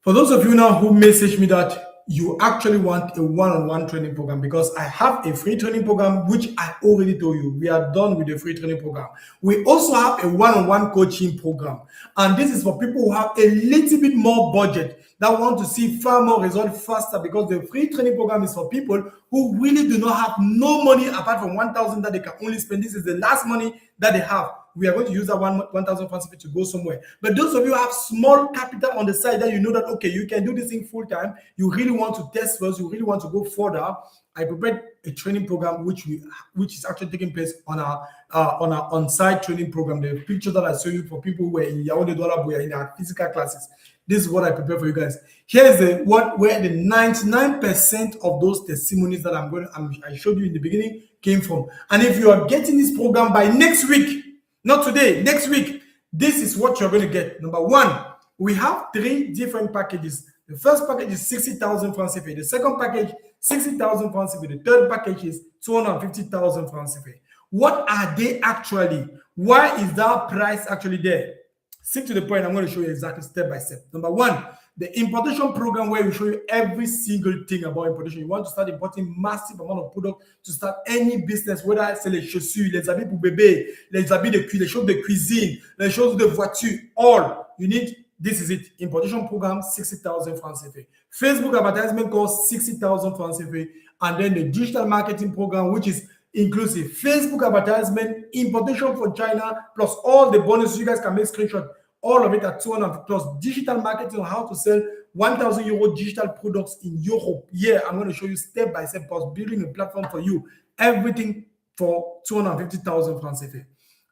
for those of you now who message me that you actually want a one-on-one training program, because I have a free training program, which I already told you, we are done with the free training program. We also have a one-on-one coaching program. And this is for people who have a little bit more budget that want to see far more results faster, because the free training program is for people who really do not have no money apart from 1,000 that they can only spend. This is the last money that they have. We are going to use that 1,000 francs to go somewhere. But those of you who have small capital on the side that you know that, okay, you can do this thing full time, you really want to test first, you really want to go further, I prepared a training program which is actually taking place on our on-site training program. The picture that I showed you for people who were in Yaoundé Douala Boya in our physical classes. This is what I prepare for you guys. Here's where the 99% of those testimonies that I showed you in the beginning came from. And if you are getting this program by next week, not today, next week, this is what you're going to get. Number one, we have 3 different packages. The first package is 60,000 francs CFA. The second package, 60,000 francs CFA. The third package is 250,000 francs CFA. What are they actually? Why is that price actually there? Stick to the point. I'm going to show you exactly step by step. Number one, the importation program, where we show you every single thing about importation. You want to start importing massive amount of product to start any business, whether c'est les chaussures, les habits pour bébé, les habits les choses de cuisine, les choses de voiture, all you need. This is it. Importation program, 60,000 francs CFA. Facebook advertisement costs 60,000 francs CFA. And then the digital marketing program, which is inclusive Facebook advertisement, importation for China, plus all the bonuses. You guys can make screenshot. All of it at 200 plus digital marketing on how to sell 1,000 euro digital products in Europe. Yeah, I'm going to show you step by step, plus building a platform for you. Everything for 250,000 francs CFA.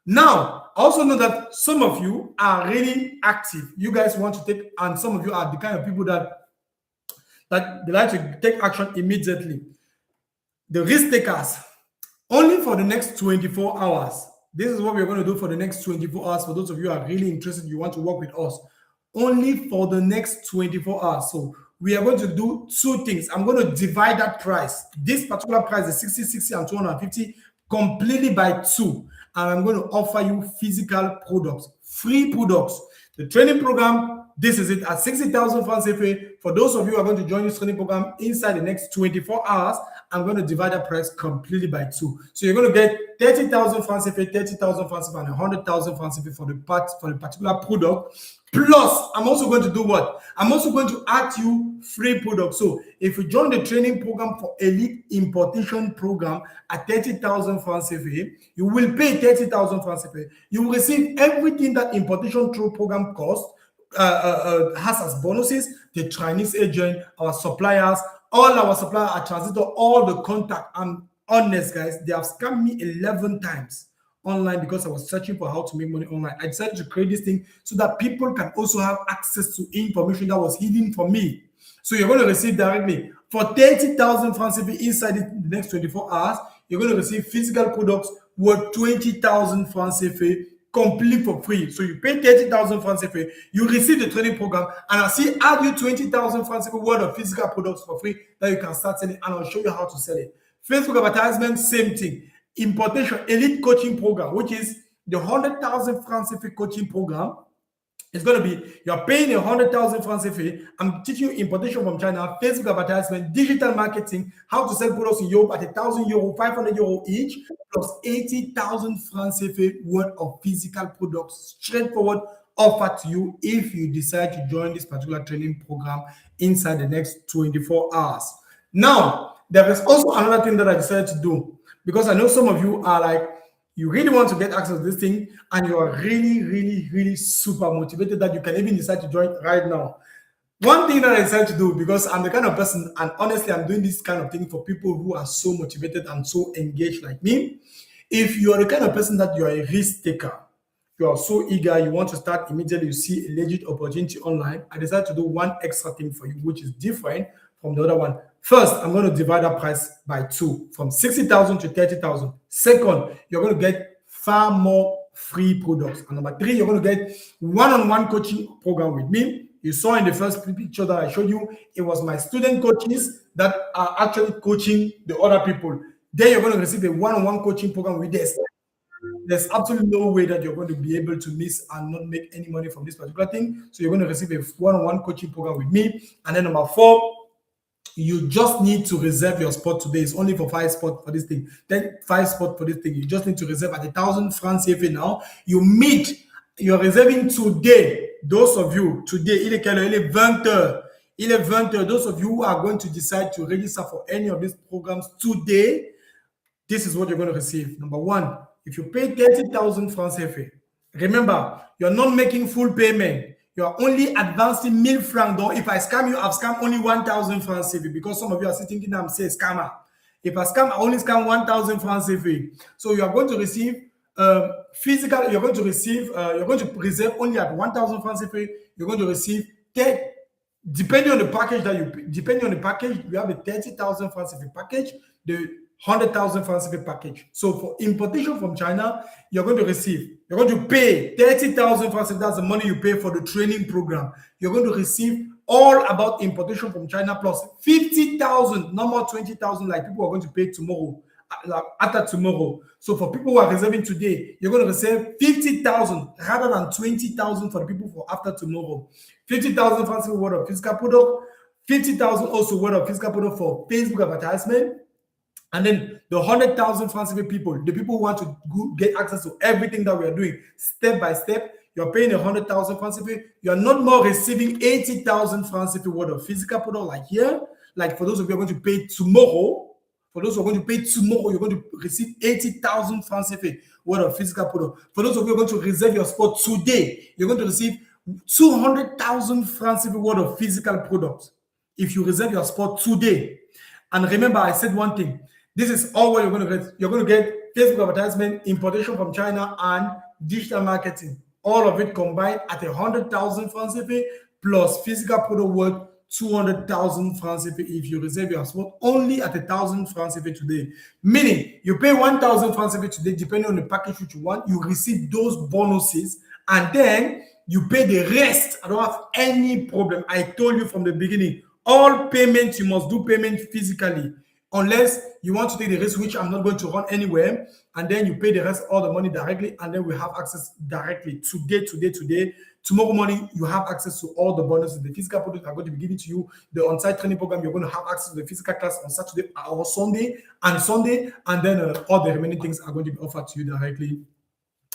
Now, I also know that some of you are really active. You guys want to take, and some of you are the kind of people that they like to take action immediately. The risk takers, only for the next 24 hours. This is what we're going to do for the next 24 hours. For those of you who are really interested, you want to work with us, only for the next 24 hours. So we are going to do 2 things. I'm going to divide that price. This particular price is 60, 60, and 250 completely by 2. And I'm going to offer you physical products, free products. The training program, this is it, at 60,000 francs CFA. For those of you who are going to join this training program inside the next 24 hours, I'm going to divide that price completely by 2. So you're going to get 30,000 francs CFA, 30,000 francs CFA, and 100,000 francs CFA for the particular product. Plus, I'm also going to do what? I'm also going to add you free products. So if you join the training program for Elite Importation Program at 30,000 francs CFA, you will pay 30,000 francs CFA. You will receive everything that Importation Through Program costs, has as bonuses, the Chinese agent, our suppliers, all our suppliers, our translator, all the contact. I'm honest, guys, they have scammed me 11 times online because I was searching for how to make money online. I decided to create this thing so that people can also have access to information that was hidden from me. So you're going to receive directly For 30,000 francs CFA inside the next 24 hours, you're going to receive physical products worth 20,000 francs CFA complete for free. So you pay 30,000 francs CFA, you receive the training program, and I'll see add you 20,000 francs CFA worth of physical products for free that you can start selling, and I'll show you how to sell it. Facebook advertisement, same thing. Importation elite coaching program, which is the 100,000 francs CFA coaching program. It's going to be, you're paying 100,000 francs CFA. I'm teaching you importation from China, Facebook advertisement, digital marketing, how to sell products in Europe at €1,000, €500 each, plus 80,000 francs CFA worth of physical products, straightforward offer to you if you decide to join this particular training program inside the next 24 hours. Now, there is also another thing that I decided to do, because I know some of you are like, you really want to get access to this thing, and you are really super motivated that you can even decide to join right now. One thing that I decided to do, because I'm the kind of person, and honestly, I'm doing this kind of thing for people who are so motivated and so engaged like me. If you are the kind of person that you are a risk taker, you are so eager, you want to start immediately, you see a legit opportunity online, I decided to do one extra thing for you, which is different from the other one. First, I'm going to divide that price by 2, from 60,000 to 30,000. Second, you're going to get far more free products. And number 3, you're going to get one-on-one coaching program with me. You saw in the first picture that I showed you, it was my student coaches that are actually coaching the other people. Then you're going to receive a one-on-one coaching program with this. There's absolutely no way that you're going to be able to miss and not make any money from this particular thing. So you're going to receive a one-on-one coaching program with me. And then number 4, you just need to reserve your spot today. It's only for 5 spots for this thing. Then 5 spots for this thing. You just need to reserve at 1,000 francs CFA now. You're reserving today. Those of you today, il est 20h. Il est 20h. Those of you who are going to decide to register for any of these programs today, this is what you're going to receive. Number 1, if you pay 30,000 francs CFA, remember, you're not making full payment. You're only advancing 1,000 francs. Though if I scam you, I've scammed only 1,000 francs CFA, because some of you are sitting thinking I'm saying scammer. If I scam, I only scam 1,000 francs CFA. So you are going to receive physical. You're going to reserve only at 1,000 francs CFA. You're going to receive depending on the package we have a 30,000 francs CFA package, the 100,000 francs CFA package. So for importation from China, you're going to pay 30,000 francs CFA. That's the money you pay for the training program. You're going to receive all about importation from China plus 50,000, no more 20,000 like people are going to pay tomorrow, after tomorrow. So for people who are reserving today, you're going to receive 50,000 rather than 20,000 for the people for after tomorrow. 50,000 francs CFA worth of physical product, 50,000 also worth of physical product for Facebook advertisement. And then the 100,000 francs CFA people, the people who want to get access to everything that we are doing step by step, you're paying 100,000 francs CFA. You're not more receiving 80,000 francs CFA worth of physical product like here. Like for those of you who are going to pay tomorrow, you're going to receive 80,000 francs CFA worth of physical product. For those of you who are going to reserve your spot today, you're going to receive 200,000 francs CFA worth of physical products if you reserve your spot today. And remember, I said one thing. This is all what you're going to get. You're going to get Facebook advertisement, importation from China, and digital marketing. All of it combined at 100,000 francs CFA plus physical product worth 200,000 francs CFA if you reserve your spot only at 1,000 francs CFA today. Meaning, you pay 1,000 francs CFA today, depending on the package which you want. You receive those bonuses, and then you pay the rest. I don't have any problem. I told you from the beginning, all payments, you must do payment physically. Unless you want to take the risk, which I'm not going to run anywhere, and then you pay the rest, all the money directly, and then we have access directly. Today. Tomorrow morning, you have access to all the bonuses. The physical products are going to be given to you. The on-site training program, you're going to have access to the physical class on Saturday or Sunday, and then all the remaining things are going to be offered to you directly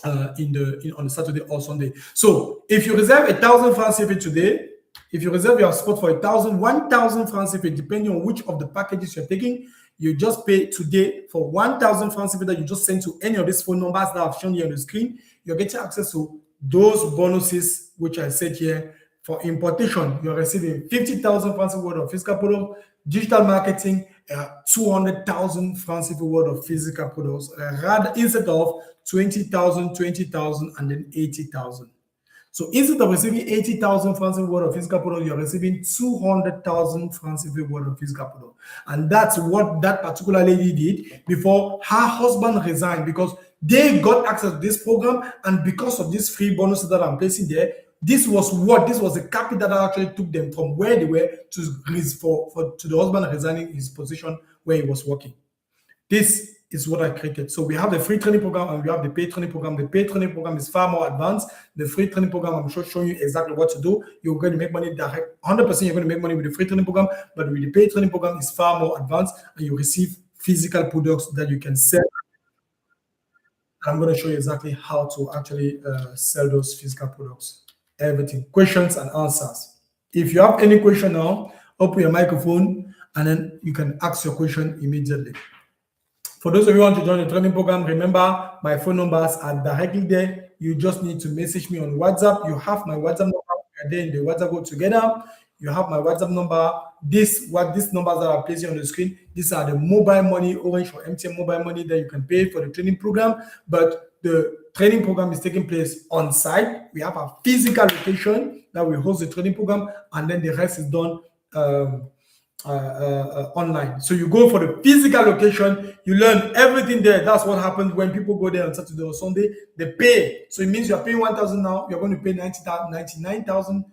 on Saturday or Sunday. So if you reserve 1,000 francs CFA today, if you reserve your spot for 1,000 francs CFA, depending on which of the packages you're taking, you just pay today for 1,000 francs CFA that you just send to any of these phone numbers that I've shown you on the screen. You're getting access to those bonuses, which I said here. For importation, you're receiving 50,000 francs worth of physical product, digital marketing, 200,000 francs worth of physical products, rather instead of 20,000, and then 80,000. So instead of receiving 80,000 francs worth of physical product, you're receiving 200,000 francs worth of physical product. And that's what that particular lady did before her husband resigned, because they got access to this program. And because of this free bonuses that I'm placing there, this was the capital that actually took them from where they were to the husband resigning his position where he was working. This is what I created. So we have the free training program and we have the paid training program. The paid training program is far more advanced. The free training program, I'm showing you exactly what to do. You're going to make money direct. 100% you're going to make money with the free training program, but with the paid training program, is far more advanced and you receive physical products that you can sell. I'm going to show you exactly how to actually sell those physical products. Everything, questions and answers. If you have any question now, open your microphone and then you can ask your question immediately. For those of you who want to join the training program, remember my phone numbers are directly there. You just need to message me on WhatsApp. You have my WhatsApp number. We are there in the WhatsApp group together. You have my WhatsApp number. These numbers that are placing on the screen, these are the mobile money, Orange or MTN mobile money that you can pay for the training program. But the training program is taking place on site. We have a physical location that we host the training program, and then the rest is done online. So you go for the physical location, you learn everything there. That's what happens when people go there on Saturday or Sunday. They pay. So it means you're paying 1,000 now. You're going to pay 99,000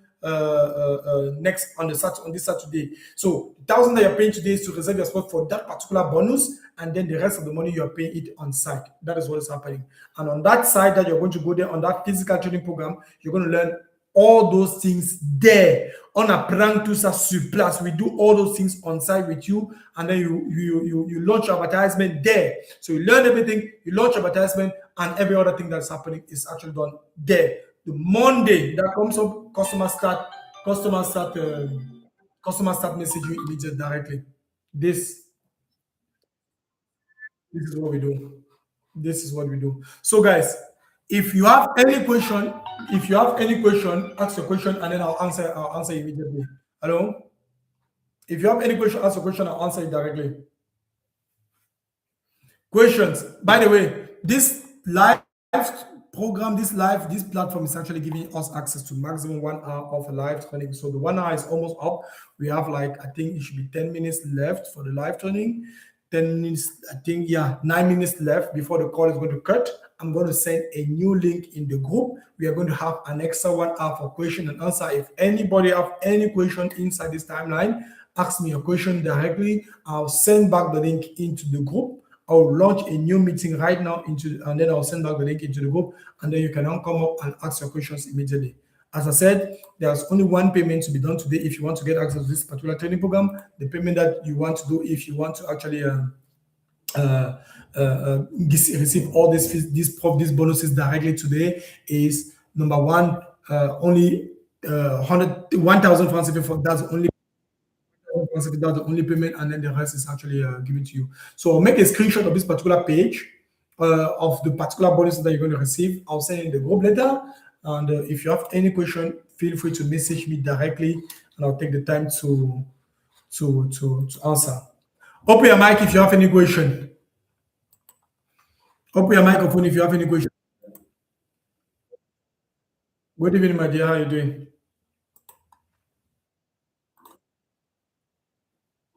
next on this Saturday. So 1,000 that you're paying today is to reserve your spot for that particular bonus, and then the rest of the money you're paying it on site. That is what is happening. And on that side that you're going to go there on that physical training program, you're going to learn all those things there. On a prank to sur place, we do all those things on site with you, and then you launch your advertisement there. So you learn everything, you launch advertisement, and every other thing that's happening is actually done there. The Monday that comes up, customers start messaging you immediately directly. This is what we do. This is what we do. So guys, if you have any question, ask your question and then I'll answer immediately. Hello? If you have any question, ask a question, I'll answer it directly. Questions. By the way, this live program, this platform is actually giving us access to maximum 1 hour of a live training. So the 1 hour is almost up. We have I think it should be 10 minutes left for the live training. 10 minutes, I think, 9 minutes left before the call is going to cut. I'm going to send a new link in the group. We are going to have an extra 1 hour for question and answer. If anybody have any question inside this timeline, ask me a question directly. I'll send back the link into the group. I'll launch a new meeting right now and then I'll send back the link into the group, and then you can now come up and ask your questions immediately. As I said, there's only one payment to be done today if you want to get access to this particular training program. The payment that you want to do if you want to actually receive all these bonuses directly today is number one, only 1,000 francs. That's the only payment, and then the rest is actually given to you. So I'll make a screenshot of this particular page of the particular bonuses that you're going to receive. I'll send in the group letter, and if you have any question, feel free to message me directly, and I'll take the time to answer. Open your mic if you have any question. Open your microphone if you have any question. Good evening, my dear. How are you doing?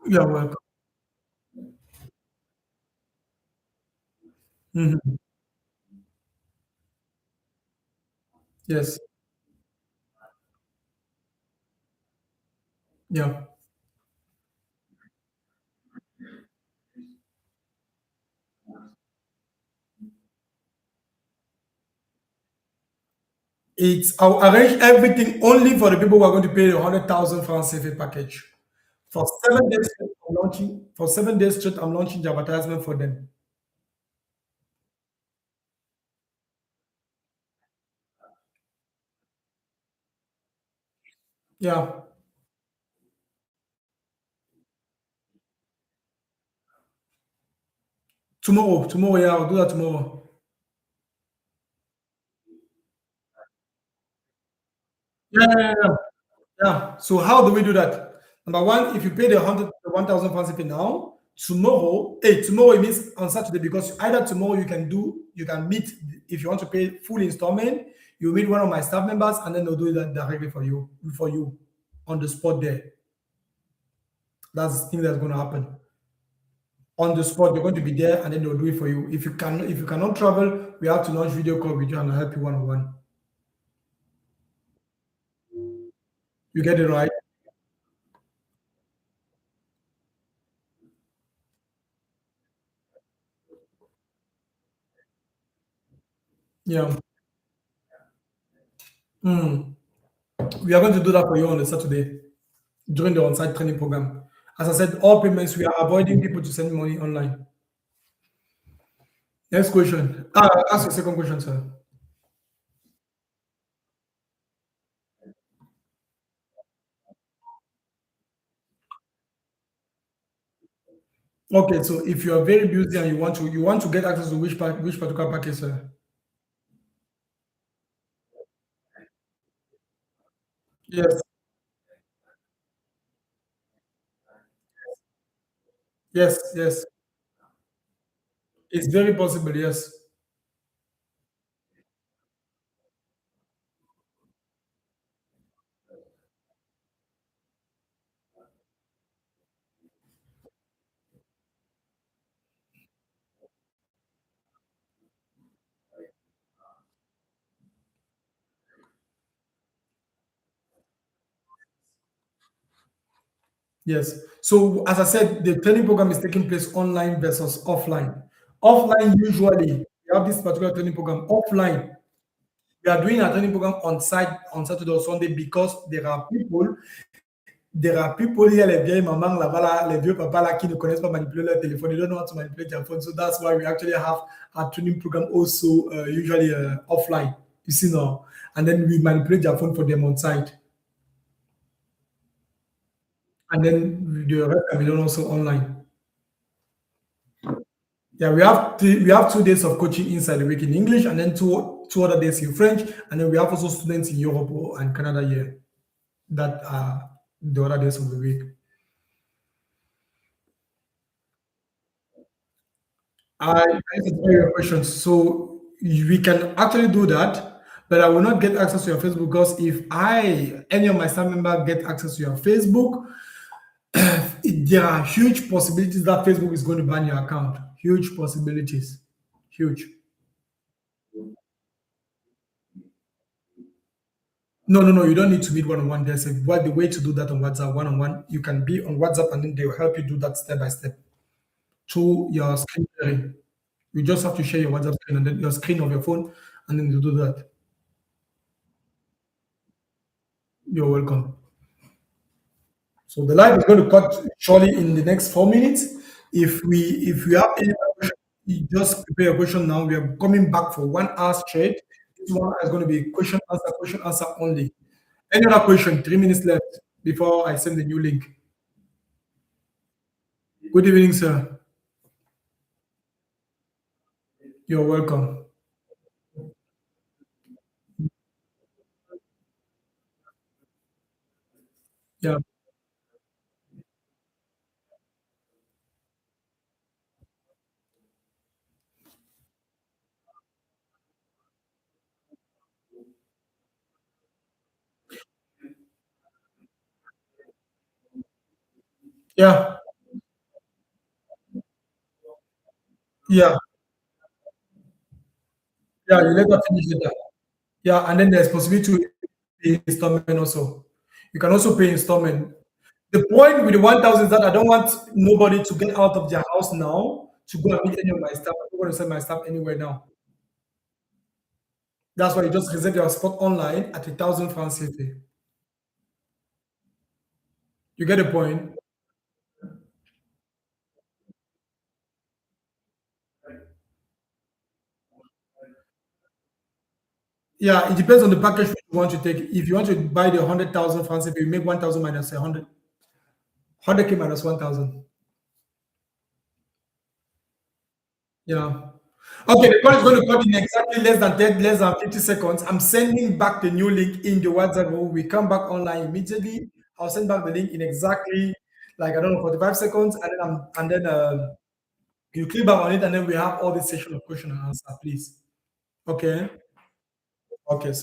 You're welcome. Mhm. Yes. Yeah. I'll arrange everything only for the people who are going to pay the 100,000 francs CFA package. For 7 days straight, I'm launching the advertisement for them. Yeah. Tomorrow, yeah, I'll do that tomorrow. Yeah, yeah, yeah. Yeah. So how do we do that? Number one, if you pay the 1,000 francs CFA now, tomorrow it means on Saturday, because either tomorrow you can meet, if you want to pay full installment, You meet one of my staff members, and then they'll do that directly for you on the spot there. That's the thing that's going to happen. On the spot, you're going to be there, and then they'll do it for you. If you cannot travel, we have to launch video call with you and help you one on one. You get it right? Yeah. Mm. We are going to do that for you on the Saturday during the on-site training program. As I said, all payments, we are avoiding people to send money online. Next question. Ask your second question, sir. Okay, so if you are very busy and you want to get access to which particular package, sir? Yes, yes, yes. It's very possible. Yes, yes. So as I said, the training program is taking place online versus offline. Offline, usually we have this particular training program. Offline, we are doing a training program on site on Saturday or Sunday because there are people here, les vieilles mamans là-bas, là, les vieux papas là, qui ne connaissent pas manipuler leur téléphone. They don't know how to manipulate their phone. So that's why we actually have our training program also usually offline. You see now, and then we manipulate their phone for them on site, and then the rest can be done also online. Yeah, we have 2 days of coaching inside the week in English, and then two other days in French, and then we have also students in Europe and Canada here that are the other days of the week. I answered all your questions. So we can actually do that, but I will not get access to your Facebook because if any of my staff member get access to your Facebook, there are huge possibilities that Facebook is going to ban your account. Huge possibilities. Huge. No, no, no. You don't need to meet one on one. There's the way to do that on WhatsApp one on one. You can be on WhatsApp and then they will help you do that step by step through your screen sharing. You just have to share your WhatsApp screen and then your screen of your phone, and then you do that. You're welcome. So the live is going to cut surely in the next 4 minutes. If we have any question, you just prepare a question now. We are coming back for 1 hour straight. This one is going to be question answer only. Any other question? 3 minutes left before I send the new link. Good evening, sir. You're welcome. Yeah, yeah, yeah, yeah. You let her finish it. Yeah, and then there's possibility to pay installment also. You can also pay installment. The point with the 1,000 is that I don't want nobody to get out of their house now to go and meet any of my staff. I'm not going to send my staff anywhere now. That's why you just reserve your spot online at 1,000 francs CFA. You get the point? Yeah, it depends on the package you want to take. If you want to buy the 100,000 francs CFA, you make 1,000 minus 100K minus 1,000. Yeah. Okay, the call is going to cut in exactly less than 50 seconds. I'm sending back the new link in the WhatsApp group. We come back online immediately. I'll send back the link in exactly like I don't know 45 seconds, and then you click back on it, and then we have all this session of question and answer, please. Okay. Okay,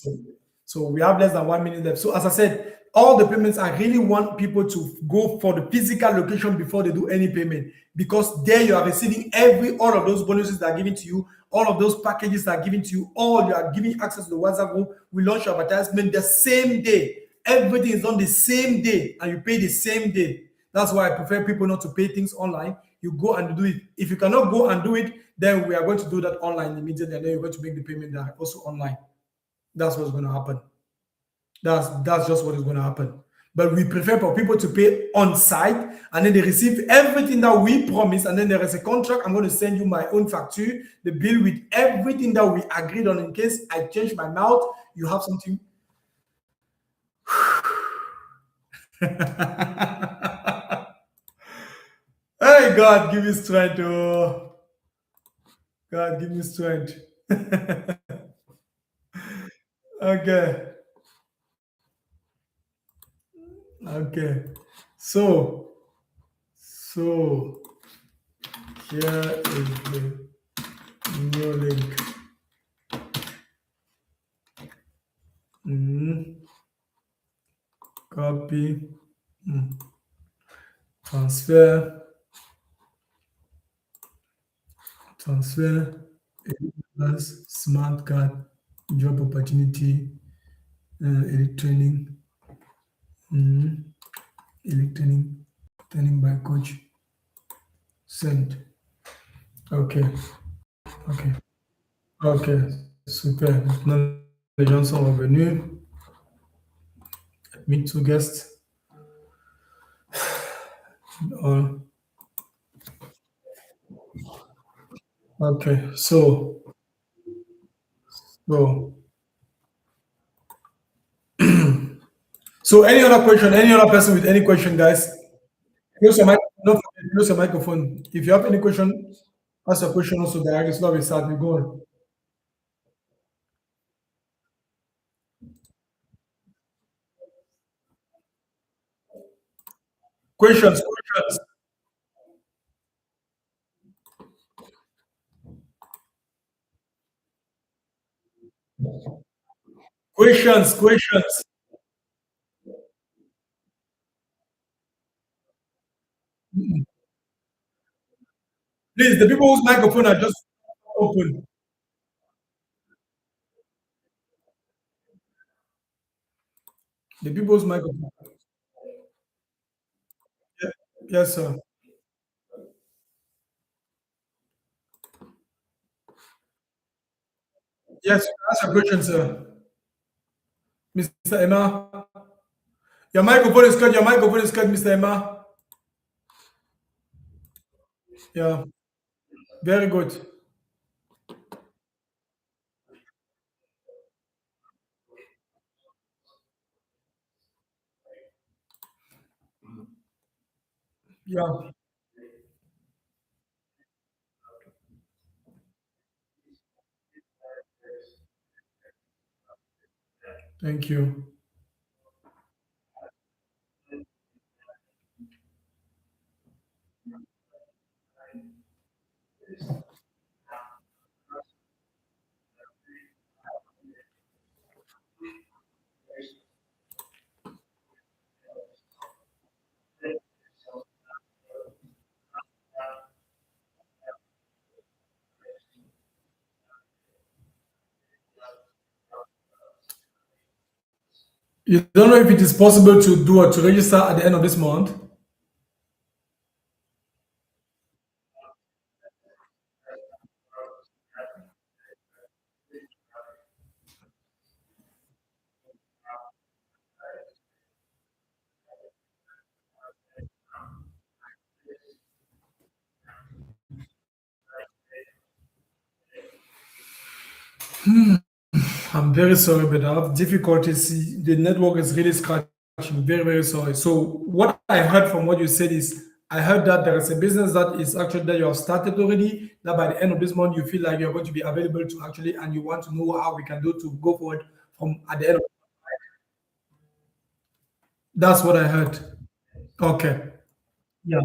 so we have less than 1 minute left. So as I said, all the payments, I really want people to go for the physical location before they do any payment, because there you are receiving all of those bonuses that are given to you, all of those packages that are given to you, all you are giving access to the WhatsApp group. We launch your advertisement the same day. Everything is done the same day, and you pay the same day. That's why I prefer people not to pay things online. You go and do it. If you cannot go and do it, then we are going to do that online immediately, and then you're going to make the payment there also online. That's what's going to happen. That's just what is going to happen. But we prefer for people to pay on site, and then they receive everything that we promise, and then there is a contract. I'm going to send you my own facture, the bill with everything that we agreed on. In case I change my mouth, you have something. Hey, God, give me strength. Oh, God, give me strength. Okay, okay. So, so here is the new link. Copy, transfer, transfer, plus smart card, job opportunity, elite training, elite training, training by coach, send. Okay, okay, okay, super. Maintenant, les gens sont revenus. Meet two guests. All. Okay, so, so any other question? Any other person with any question, guys? Close your mic. Don't forget, close your microphone. If you have any question, ask a question also directly. It's not we start. We go on. Questions, questions, questions, questions. Please, the people whose microphone are just open. The people whose microphone. Yeah, yes, sir. Yes, ask a question, sir. Mr. Emma. Your microphone is cut. Your microphone is cut, Mr. Emma. Yeah, very good. Yeah, thank you. You don't know if it is possible to do or to register at the end of this month? I'm very sorry, but I have difficulties. The network is really scratching. Very, very sorry. So, what I heard from what you said is, I heard that there is a business that is actually that you have started already. That by the end of this month, you feel like you're going to be available to actually, and you want to know how we can do to go forward from at the end of. That's what I heard. Okay. Yeah.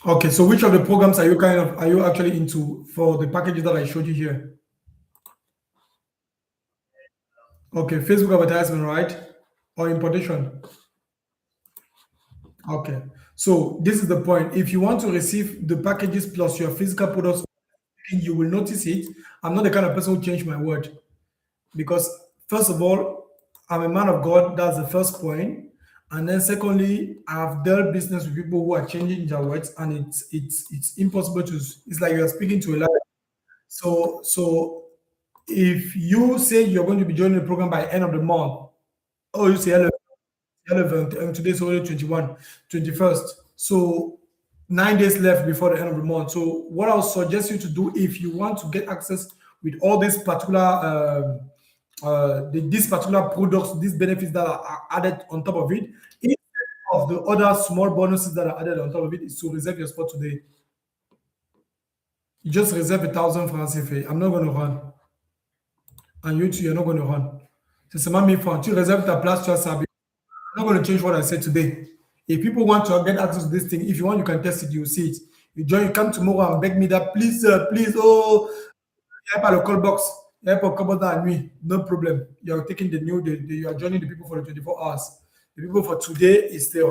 Okay, so which of the programs are you actually into for the packages that I showed you here? Okay, Facebook advertisement, right? Or importation. Okay. So this is the point. If you want to receive the packages plus your physical products, you will notice it. I'm not the kind of person who change my word because first of all, I'm a man of God. That's the first point. And then secondly, I've dealt business with people who are changing their words, and it's impossible to. It's like you're speaking to a liar. So if you say you're going to be joining the program by end of the month, oh, you say relevant, and today's already 21, 21st. So 9 days left before the end of the month. So what I'll suggest you to do if you want to get access with all these particular these particular products, these benefits that are added on top of it, instead of the other small bonuses that are added on top of it, is to reserve your spot today. You just reserve 1,000 francs CFA. I'm not going to run. And you too, you're not going to run. C'est seulement 1,000 francs. Tu réserves ta place, tu as ça. I'm not going to change what I said today. If people want to get access to this thing, if you want, you can test it, you see it. You join, you come tomorrow and beg me that, please, please, oh, il n'y a pas le call box. Il n'y a pas le call box dans la nuit. No problem. You're taking you are joining the people for the 24 hours. The people for today is the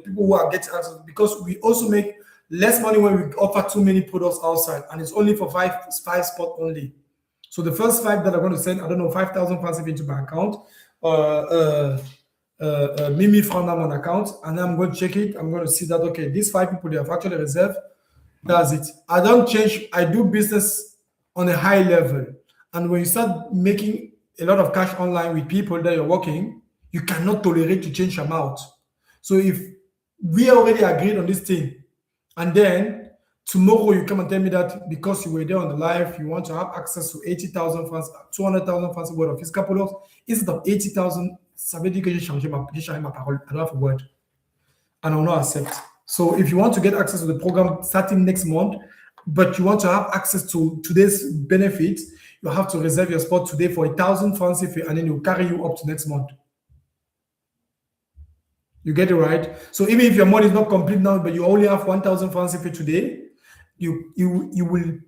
people who are getting access because we also make less money when we offer too many products outside and it's only for five spot only. So the first five that are going to send, I don't know, 5,000 passive into my account. Mimi found them on account, and I'm going to check it. I'm going to see that okay, these five people they have actually reserved. That's it. I don't change. I do business on a high level, and when you start making a lot of cash online with people that you're working, you cannot tolerate to change them out. So if we already agreed on this thing, and then tomorrow you come and tell me that because you were there on the live, you want to have access to 80,000 francs, 200,000 francs worth of physical products instead of 80,000, ça veut dire que j'ai changé ma parole. I don't have a word. And I will not accept. So if you want to get access to the program starting next month, but you want to have access to today's benefits, you have to reserve your spot today for 1,000 francs and then it will carry you up to next month. You get it right. So even if your money is not complete now, but you only have 1,000 francs today, you will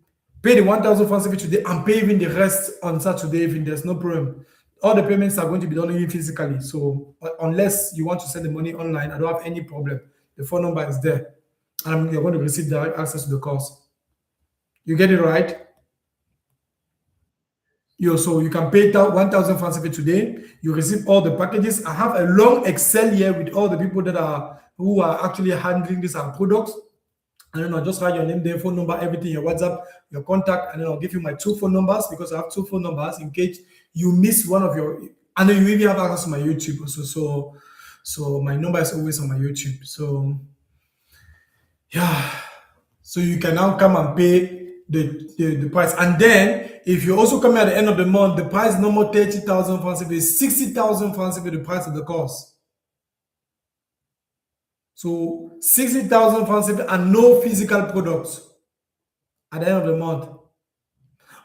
pay the 1,000 francs today and pay even the rest on Saturday. Even there's no problem. All the payments are going to be done even physically. So unless you want to send the money online, I don't have any problem. The phone number is there, and you're going to receive direct access to the course. You get it right. So you can pay 1,000 francs today. You receive all the packages. I have a long Excel here with all the people who are actually handling these products. And then I'll just write your name there, phone number, everything, your WhatsApp, your contact, and then I'll give you my 2 phone numbers because I have 2 phone numbers in case you miss one of your. And then you even have access to my YouTube also. So my number is always on my YouTube. So yeah. So you can now come and pay the price. And then if you also come at the end of the month, the price no more 30,000 francs, is 60,000 francs the price of the course. So 60,000 francs and no physical products at the end of the month.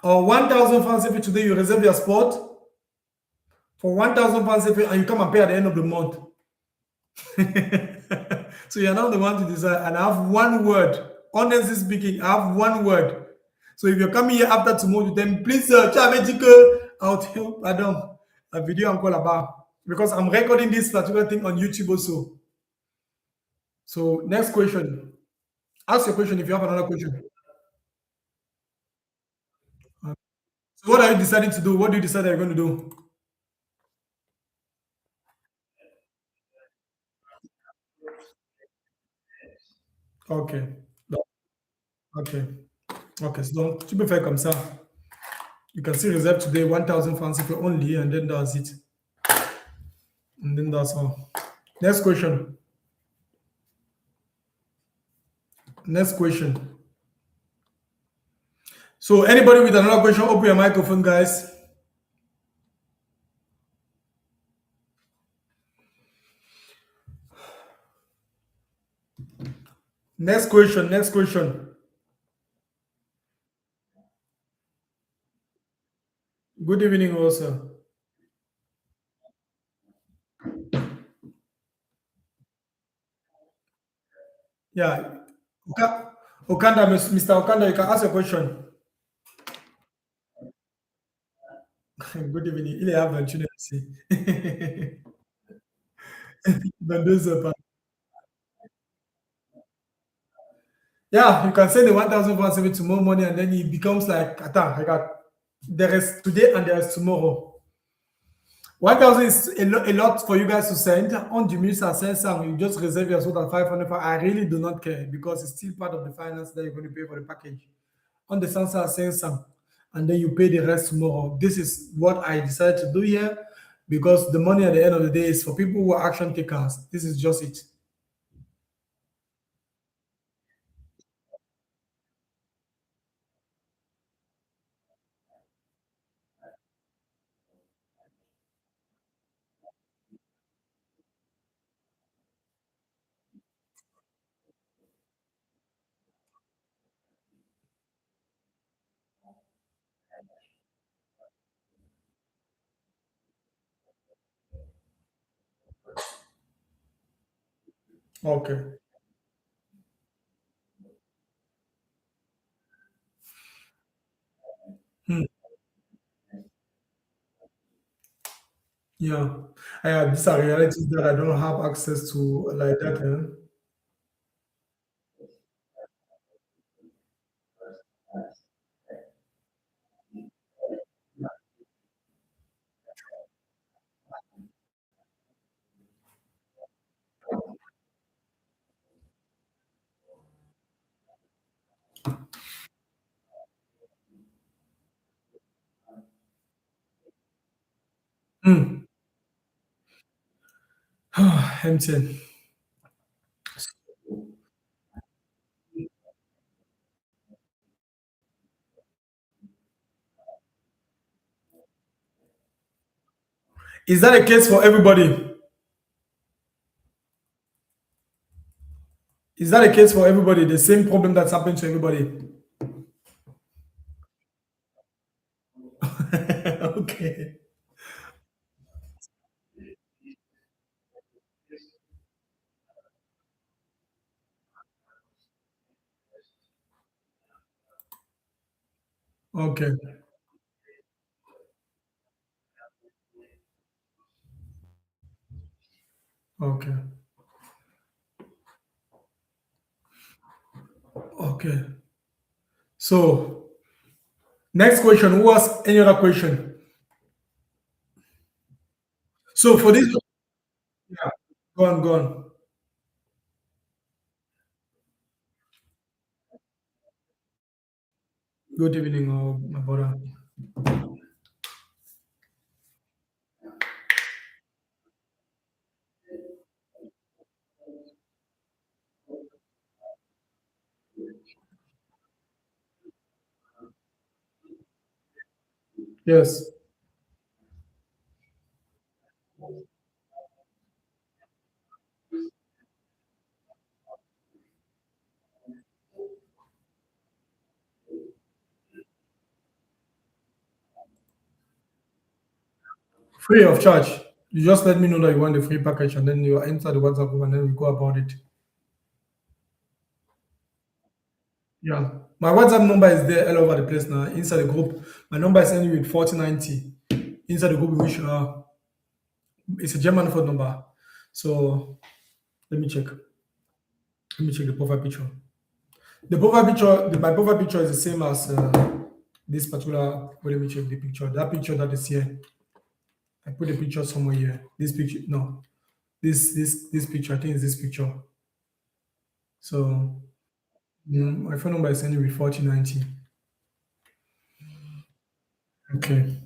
Or 1,000 francs today, you reserve your spot for 1,000 francs and you come and pay at the end of the month. So you're now the one to decide. And I have one word. Honestly speaking, I have one word. So if you're coming here after tomorrow, then please, I'll tell you, pardon, a video I'm call about because I'm recording this particular thing on YouTube also. So next question. Ask your question if you have another question. So what are you deciding to do? What do you decide that you're going to do? Okay. Okay. Okay. So donc, tu peux faire comme ça. You can still reserve today 1,000 francs if only, and then that's it. And then that's all. Next question. Next question. So anybody with another question, open your microphone, guys. Next question. Next question. Good evening, also. Yeah. Okanda, Mr. Okanda, you can ask a question. Good evening. Il est aventure ici. Dans 2 heures. Yeah, you can send the 1,470 tomorrow morning and then it becomes like, attends, regarde, there is today and there is tomorrow. 1,000 is a lot for you guys to send. On diminue ça 500, you just reserve your slot at 500. I really do not care because it's still part of the finance that you're going to pay for the package. On the Sansa 500, and then you pay the rest tomorrow. This is what I decided to do here because the money at the end of the day is for people who are action takers. This is just it. Okay. Hmm. Yeah. These are realities that I don't have access to like that. Hmm. MTN. Is that a case for everybody? Is that a case for everybody? The same problem that's happening to everybody? Okay. Okay. Okay. Okay. So next question. Who has any other question? So for this, yeah, go on, go on. Good evening, my brother. Yes. Free of charge. You just let me know that you want the free package and then you enter the WhatsApp group and then we go about it. Yeah. My WhatsApp number is there all over the place now. Inside the group, my number is ending with 4090. Inside the group, which it's a German phone number. So let me check. Let me check the profile picture. The profile picture, my profile picture is the same as this particular. Wait, let me check the picture. That picture that is here. I put a picture somewhere here. This picture, no, this picture. I think it's this picture. So my phone number is ending with 4090. Okay.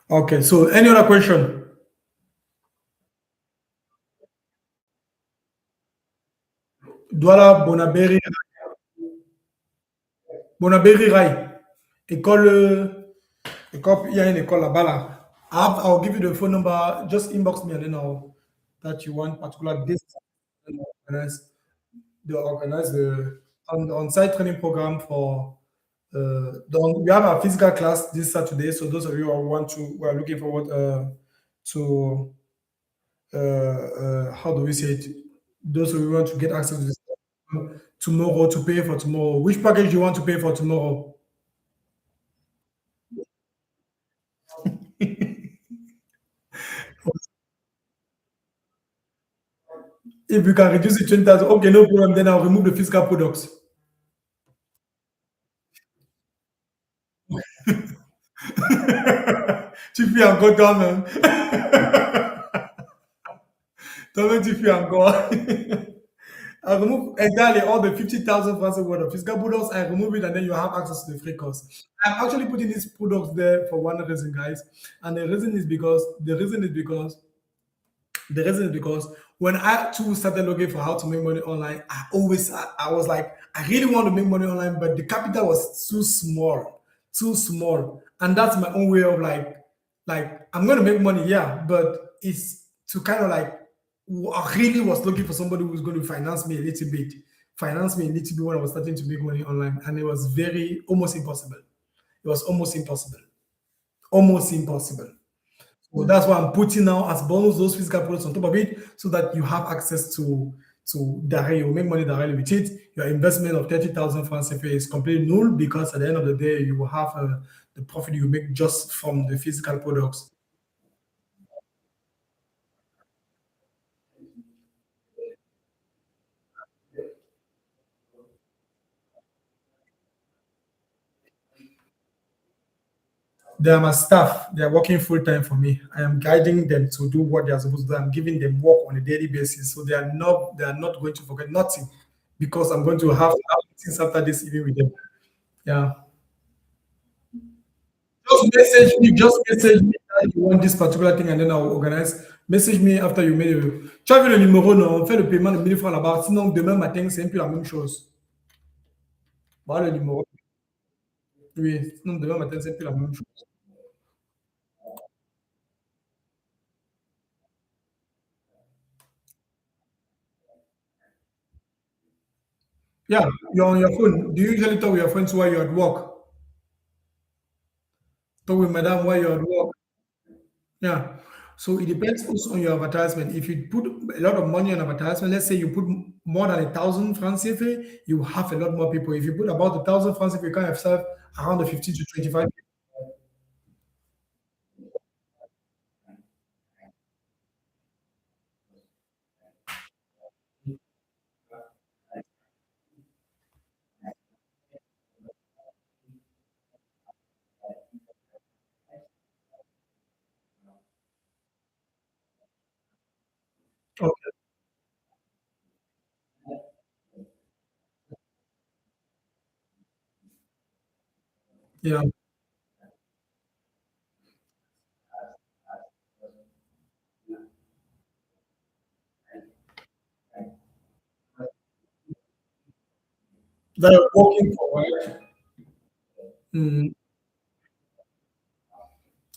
Okay. So any other question? Douala Bonaberi, Bonaberi Rai. École, il y a une école là-bas là. I'll give you the phone number. Just inbox me and then I'll that you want particular this organize the on-site training program for we have a physical class this Saturday. So those of you who want to who are looking forward to how do we say it? Those who want to get access to this tomorrow to pay for tomorrow. Which package you want to pay for tomorrow? If you can reduce it 20,000, okay, no problem. Then I'll remove the physical products. Tu fais encore toi-même. Toi-même, tu fais encore. I remove entirely all the 50,000 francs worth of physical products. I remove it and then you have access to the free course. I'm actually putting these products there for one reason, guys. And the reason is because when I too started looking for how to make money online, I was like, I really want to make money online, but the capital was too small. And that's my own way of like I'm gonna make money, yeah, but it's to kind of like I really was looking for somebody who's going to finance me a little bit when I was starting to make money online, and it was very almost impossible. It was almost impossible. So that's why I'm putting now as bonus those physical products on top of it, so that you have access to direct. You make money directly with it. Your investment of 30,000 francs CFA is completely null, because at the end of the day, you will have the profit you make just from the physical products. They are my staff. They are working full time for me. I am guiding them to do what they are supposed to do. I'm giving them work on a daily basis, so they are not going to forget nothing, because I'm going to have meetings after this evening with them. Yeah. Just message me that you want this particular thing, and then I'll organize. Message me after you made it. Tu as vu le numéro, non? On fait le paiement de 1000 francs là-bas. Sinon, demain matin, c'est un peu la même chose. Voilà le numéro. Oui, sinon, demain matin, c'est un peu la même chose. Yeah, you're on your phone. Do you usually talk with your friends while you're at work? Talk with madam while you're at work? Yeah. So it depends also on your advertisement. If you put a lot of money on advertisement, let's say you put more than 1,000 francs CFA, you have a lot more people. If you put about 1,000 francs CFA, you can have around the 15 to 25. Okay. Yeah. That you're working for, right? Mm,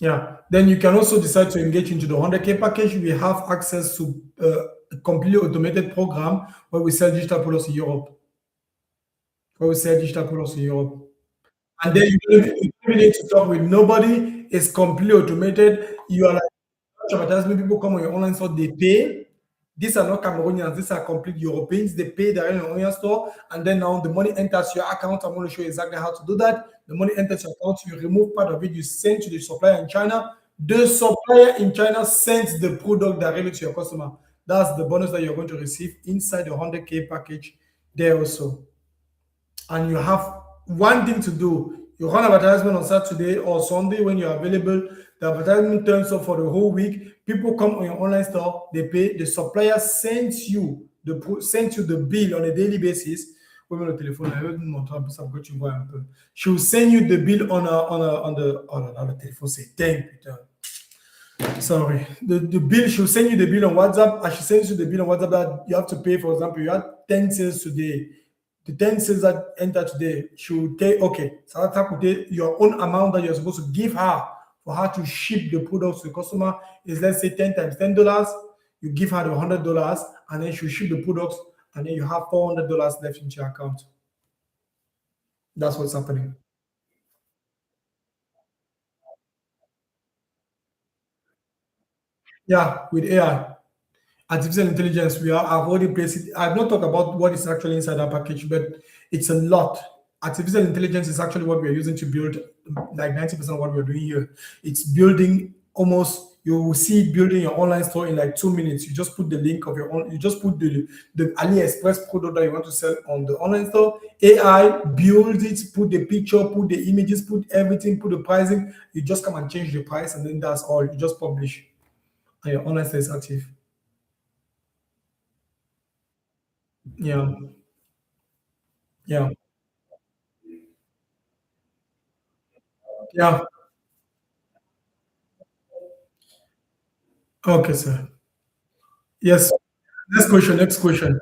yeah. Then you can also decide to engage into the 100K package. We have access to a completely automated program where we sell digital products in Europe. Where we sell digital products in Europe. And then you don't need to talk with nobody. It's completely automated. You are like advertisement, people come on your online store, they pay. These are not Cameroonians, these are complete Europeans. They pay directly on your online store, and then now the money enters your account. I'm going to show you exactly how to do that. The money enters your account, you remove part of it, you send to the supplier in China. The supplier in China sends the product directly to your customer. That's the bonus that you're going to receive inside the 100K package there also. And you have one thing to do. You run advertisement on Saturday or Sunday when you're available. The advertisement turns up for the whole week. People come on your online store, they pay. The supplier sends you the bill on a daily basis. Oui, mais le téléphone, elle veut montrer un peu ça pour que tu vois un peu. She will send you the bill on the oh là là, le téléphone c'est dingue, putain. Sorry. The bill, she'll send you the bill on WhatsApp, and she sends you the bill on WhatsApp that you have to pay. For example, you had 10 sales today. The 10 sales that enter today, she will take, okay, so that's your own amount that you're supposed to give her for her to ship the products to the customer is, let's say, 10 times $10. You give her the $100, and then she'll ship the products, and then you have $400 left in your account. That's what's happening. Yeah, with AI. Artificial intelligence, I've already placed it. I've not talked about what is actually inside that package, but it's a lot. Artificial intelligence is actually what we're using to build like 90% of what we're doing here. It's building almost, you will see it building your online store in like 2 minutes. You just put the link of your own, you just put the AliExpress product that you want to sell on the online store. AI builds it, put the picture, put the images, put everything, put the pricing. You just come and change the price, and then that's all. You just publish, and your online store is active. Yeah. Yeah. Yeah. Okay, sir. Yes. Next question. Next question.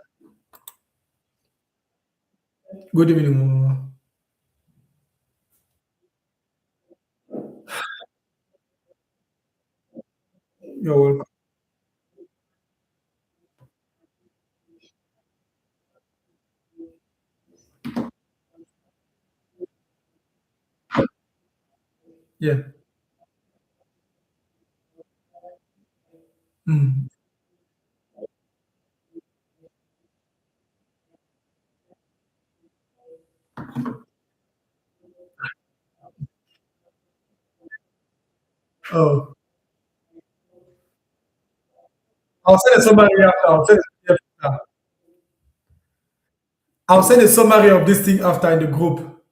Good evening, Mama. You're welcome. Yeah. Mm. Oh, I'll send a summary after. I'll send a summary of this thing after in the group.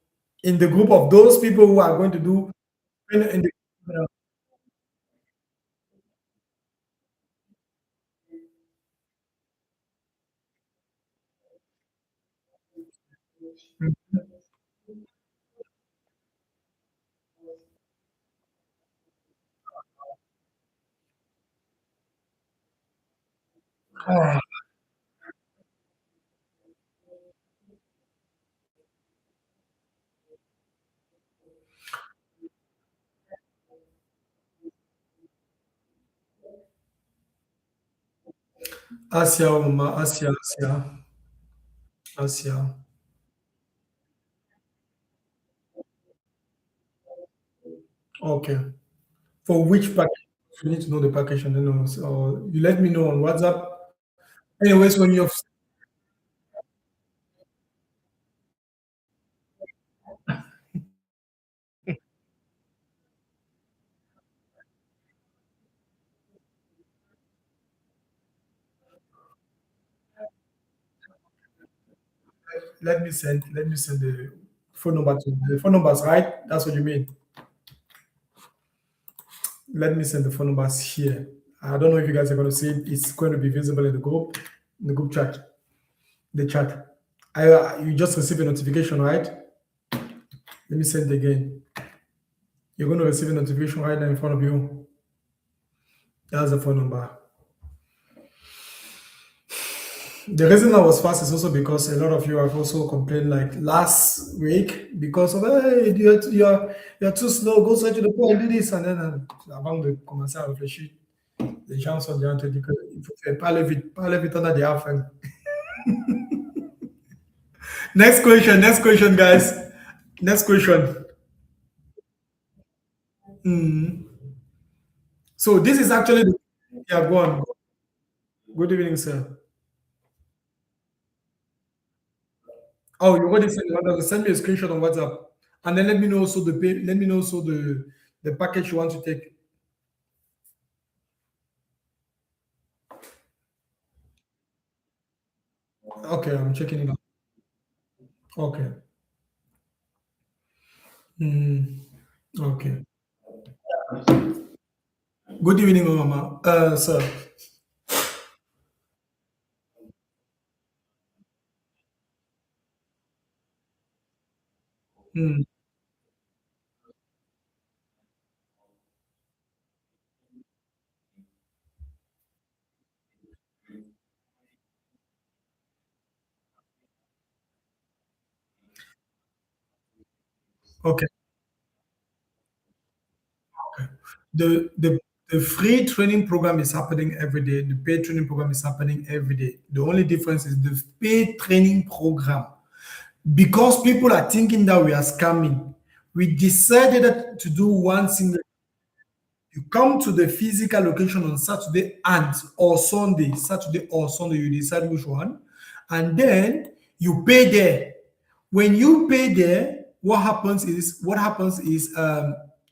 In the group of those people who are going to do in the. Ah, Asia, Mama. Asia, Asia, Asia. Okay. For which package? You need to know the package and then so you let me know on WhatsApp. Anyways, when you let me send the phone number to the phone numbers, right? That's what you mean. Let me send the phone numbers here. I don't know if you guys are going to see it. It's going to be visible in the group chat, the chat. You just received a notification, right? Let me send it again. You're going to receive a notification right now in front of you. That's the phone number. The reason I was fast is also because a lot of you have also complained like last week because of hey you're too slow, go straight to the point, do this, and then avant de commencer à réfléchir, les gens sont déjà en train de dire qu'il faut faire parler vite, on a déjà faim. Next question, guys. Next question. Mm. So this is actually yeah, go on. Good evening, sir. Oh, you already sent send me a screenshot on WhatsApp, and then let me know also let me know also the package you want to take. Okay, I'm checking it out. Okay. Mm, okay. Good evening, Mama. Sir. Mm, okay. The free training program is happening every day. The paid training program is happening every day. The only difference is the paid training program. Because people are thinking that we are scamming, we decided to do one single. You come to the physical location on Saturday and or Sunday. Saturday or Sunday, you decide which one, and then you pay there. When you pay there, what happens is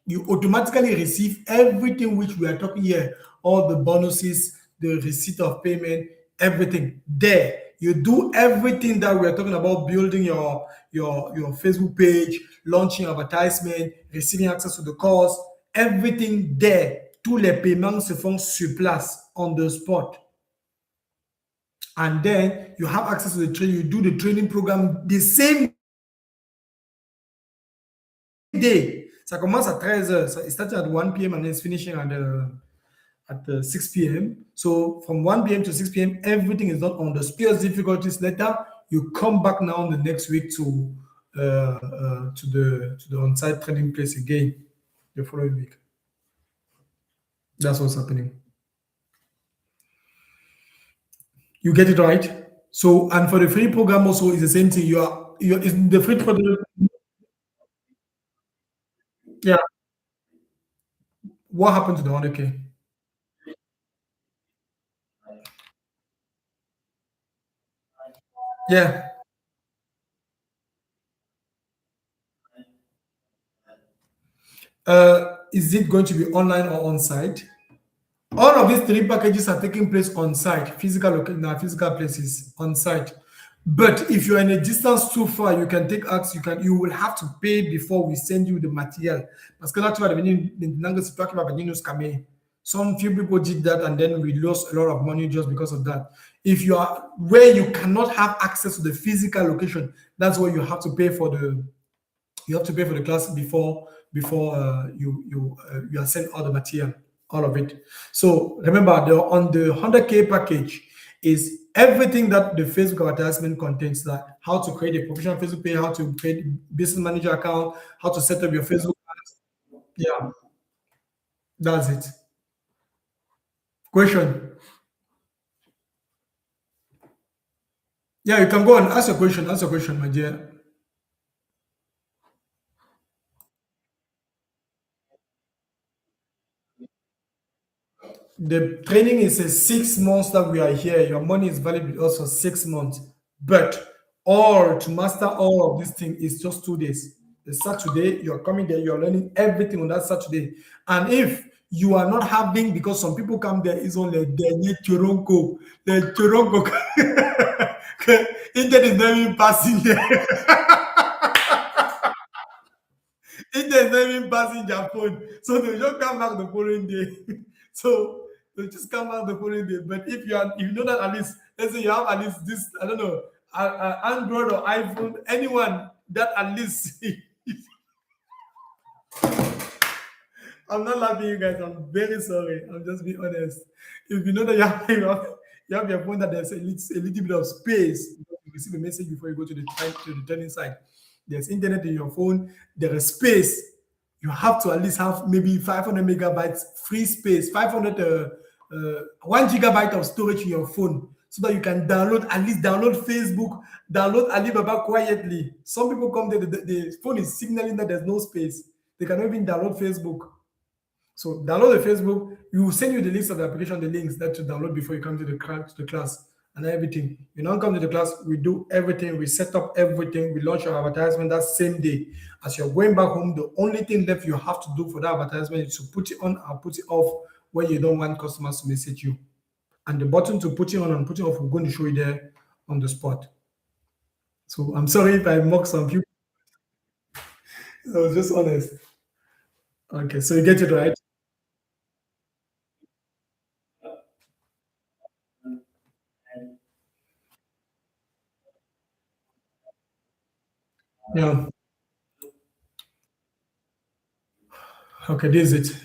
you automatically receive everything which we are talking here, all the bonuses, the receipt of payment, everything there. You do everything that we are talking about: building your Facebook page, launching advertisement, receiving access to the course, everything there. Tous les paiements se font sur place on the spot. And then you have access to the training. You do the training program the same day. Ça commence à 13h. So it starts at 1 p.m. and it's finishing at 6 p.m. So from 1 p.m. to 6 p.m., everything is done on the spears difficulties. Later, you come back now the next week to the on-site training place again the following week. That's what's happening. You get it right. So, and for the free program also is the same thing. You're in the free program. Yeah. What happened to the 100K? Yeah. Is it going to be online or on site? All of these three packages are taking place on site, physical places on site. But if you're in a distance too far, you can take acts. You will have to pay before we send you the material. Parce que là, tu vas devenir maintenant que c'est toi qui vas venir nous scammer. Some few people did that, and then we lost a lot of money just because of that. If you are where you cannot have access to the physical location, that's where you have to pay for the class before you are sent all the material, all of it. So remember, on the 100K package is everything that the Facebook advertisement contains, like how to create a professional Facebook page, how to create a business manager account, how to set up your Facebook ads. Yeah, that's it. Question? Yeah, you can go and ask a question. Ask a question, my dear. The training is a 6 months that we are here. Your money is valid with us for 6 months. But all to master all of this thing is just 2 days. The Saturday, you're coming there, you're learning everything on that Saturday. And if you are not having, because some people come there, is only the Toronto, the Toronto. Internet is not even passing there. Internet is not even passing their phone. So they just come back the following day. So they just come back the following day. But if you know that at least, let's say you have at least this, I don't know, Android or iPhone, anyone that at least I'm not laughing, you guys. I'm very sorry. I'm just being honest. If you know that you have your phone that there's a little bit of space, you receive a message before you go to the turning side. There's internet in your phone. There is space. You have to at least have maybe 500 megabytes free space, 1 gigabyte of storage in your phone, so that you can download Facebook, download Alibaba quietly. Some people come there, the phone is signaling that there's no space. They cannot even download Facebook. So download the Facebook. We will send you the list of the application, the links that to download before you come to the class and everything. You don't come to the class, we do everything, we set up everything, we launch your advertisement that same day. As you're going back home, the only thing left you have to do for that advertisement is to put it on and put it off when you don't want customers to message you. And the button to put it on and put it off, we're going to show you there on the spot. So I'm sorry if I mock some people. I was just honest. Okay, so you get it right. Yeah. Okay, this is it.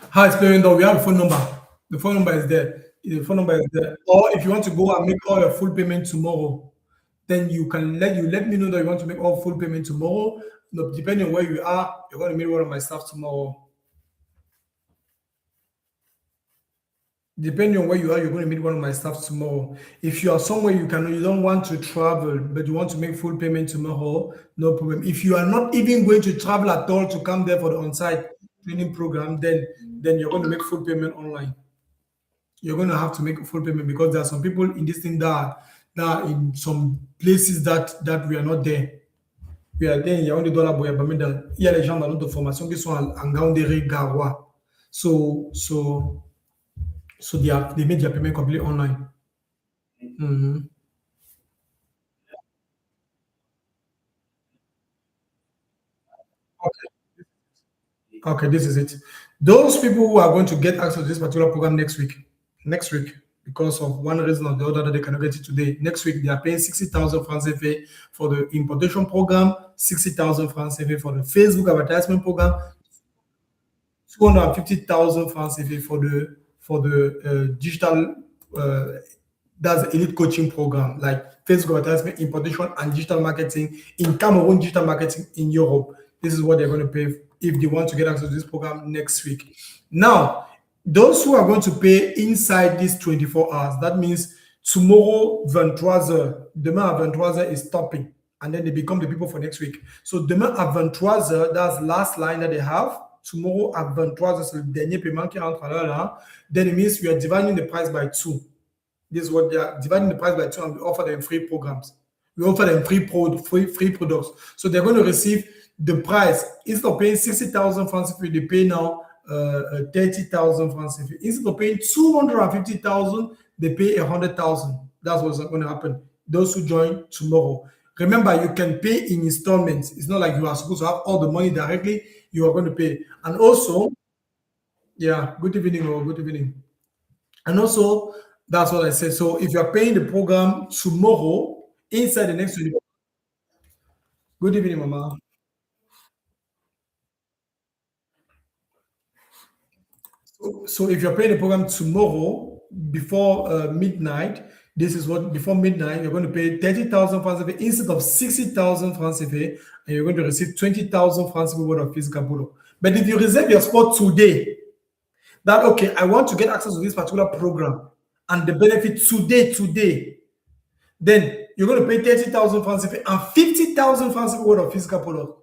How it's playing though, we have a phone number. The phone number is there. The phone number is there. Or if you want to go and make all your full payment tomorrow, then you can let me know that you want to make all full payment tomorrow. No, depending on where you are, you're going to meet one of my staff tomorrow. Depending on where you are, you're going to meet one of my staff tomorrow. If you are somewhere you don't want to travel, but you want to make full payment tomorrow, no problem. If you are not even going to travel at all to come there for the on-site training program, then you're going to make full payment online. You're going to have to make a full payment because there are some people in this thing that are in some places that we are not there. We are there, il y a un dollar boy, mais il y a les gens dans notre formation qui sont en Gaoundéré, Garoua. So they made their payment completely online. Mhm. Okay, this is it. Those people who are going to get access to this particular program next week, because of one reason or the other that they cannot get it today, next week they are paying 60,000 francs CFA for the importation program, 60,000 francs CFA for the Facebook advertisement program, 250,000 francs CFA for the digital uh, that's the elite coaching program like Facebook advertisement, importation, and digital marketing in Cameroon, digital marketing in Europe. This is what they're going to pay if they want to get access to this program next week. Now, those who are going to pay inside these 24 hours, that means tomorrow, 23 demain à 23 is stopping, and then they become the people for next week. So demain à 23, that's last line that they have. Tomorrow at 23, c'est le dernier paiement qui rentre là. Then it means we are dividing the price by two. This is what they are dividing the price by two, and we offer them free programs. We offer them free products. So they're going to receive the price. Instead of paying 60,000 francs if they pay now 30,000 francs. Instead of paying 250,000, they pay 100,000. That's what's going to happen. Those who join tomorrow. Remember, you can pay in installments. It's not like you are supposed to have all the money directly. You are going to pay. And also, yeah, good evening or good evening. And also, that's what I said. So if you're paying the program tomorrow, inside the next 20, good evening, Mama. So if you're paying the program tomorrow before midnight, this is what before midnight you're going to pay 30,000 francs CFA instead of 60,000 francs CFA, and you're going to receive 20,000 francs CFA worth of physical product. But if you reserve your spot today, that okay, I want to get access to this particular program and the benefit today, then you're going to pay 30,000 francs CFA and 50,000 francs CFA worth of physical product.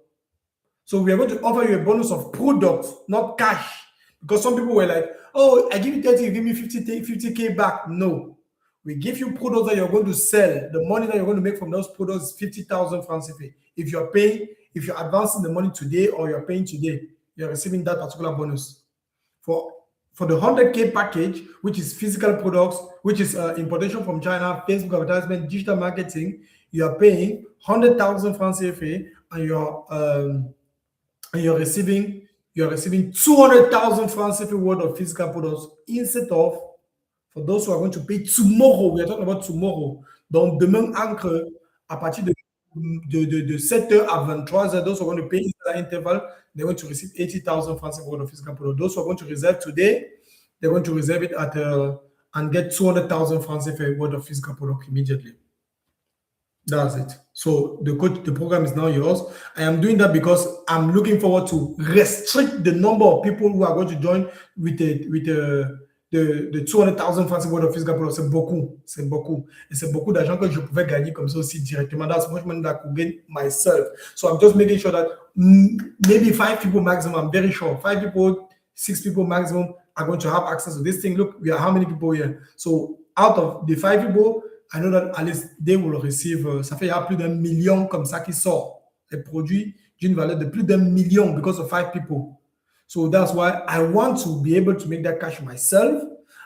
So we are going to offer you a bonus of products, not cash. Because some people were like, oh, I give you 30, you give me 50K back. No. We give you products that you're going to sell. The money that you're going to make from those products is 50,000 francs CFA. If you're paying, if you're advancing the money today or you're paying today, you're receiving that particular bonus. For the 100K package, which is physical products, which is importation from China, Facebook advertisement, digital marketing, you are paying 100,000 francs CFA, and you're receiving 200,000 francs CFA worth of physical products instead of, for those who are going to pay tomorrow. We are talking about tomorrow. Donc demain entre à partir de 7h à 23h, those who are going to pay in that interval, they're going to receive 80,000 francs CFA worth of physical products. Those who are going to reserve today, they're going to reserve it at and get 200,000 francs CFA worth of physical product immediately. That's it. So the program is now yours. I am doing that because I'm looking forward to restrict the number of people who are going to join with the 200,000 francs worth of physical product. C'est beaucoup. C'est beaucoup. Et c'est beaucoup d'argent que je pouvais gagner comme ça aussi directement. That's much money that I could gain myself. So I'm just making sure that maybe 5 people maximum, I'm very sure, 5 people, 6 people maximum are going to have access to this thing. Look, we are how many people here? So out of the 5 people, I know that at least they will receive, ça fait il y a plus d'un million comme ça qui sort, des produits d'une valeur de plus d'un million because of 5 people. So that's why I want to be able to make that cash myself.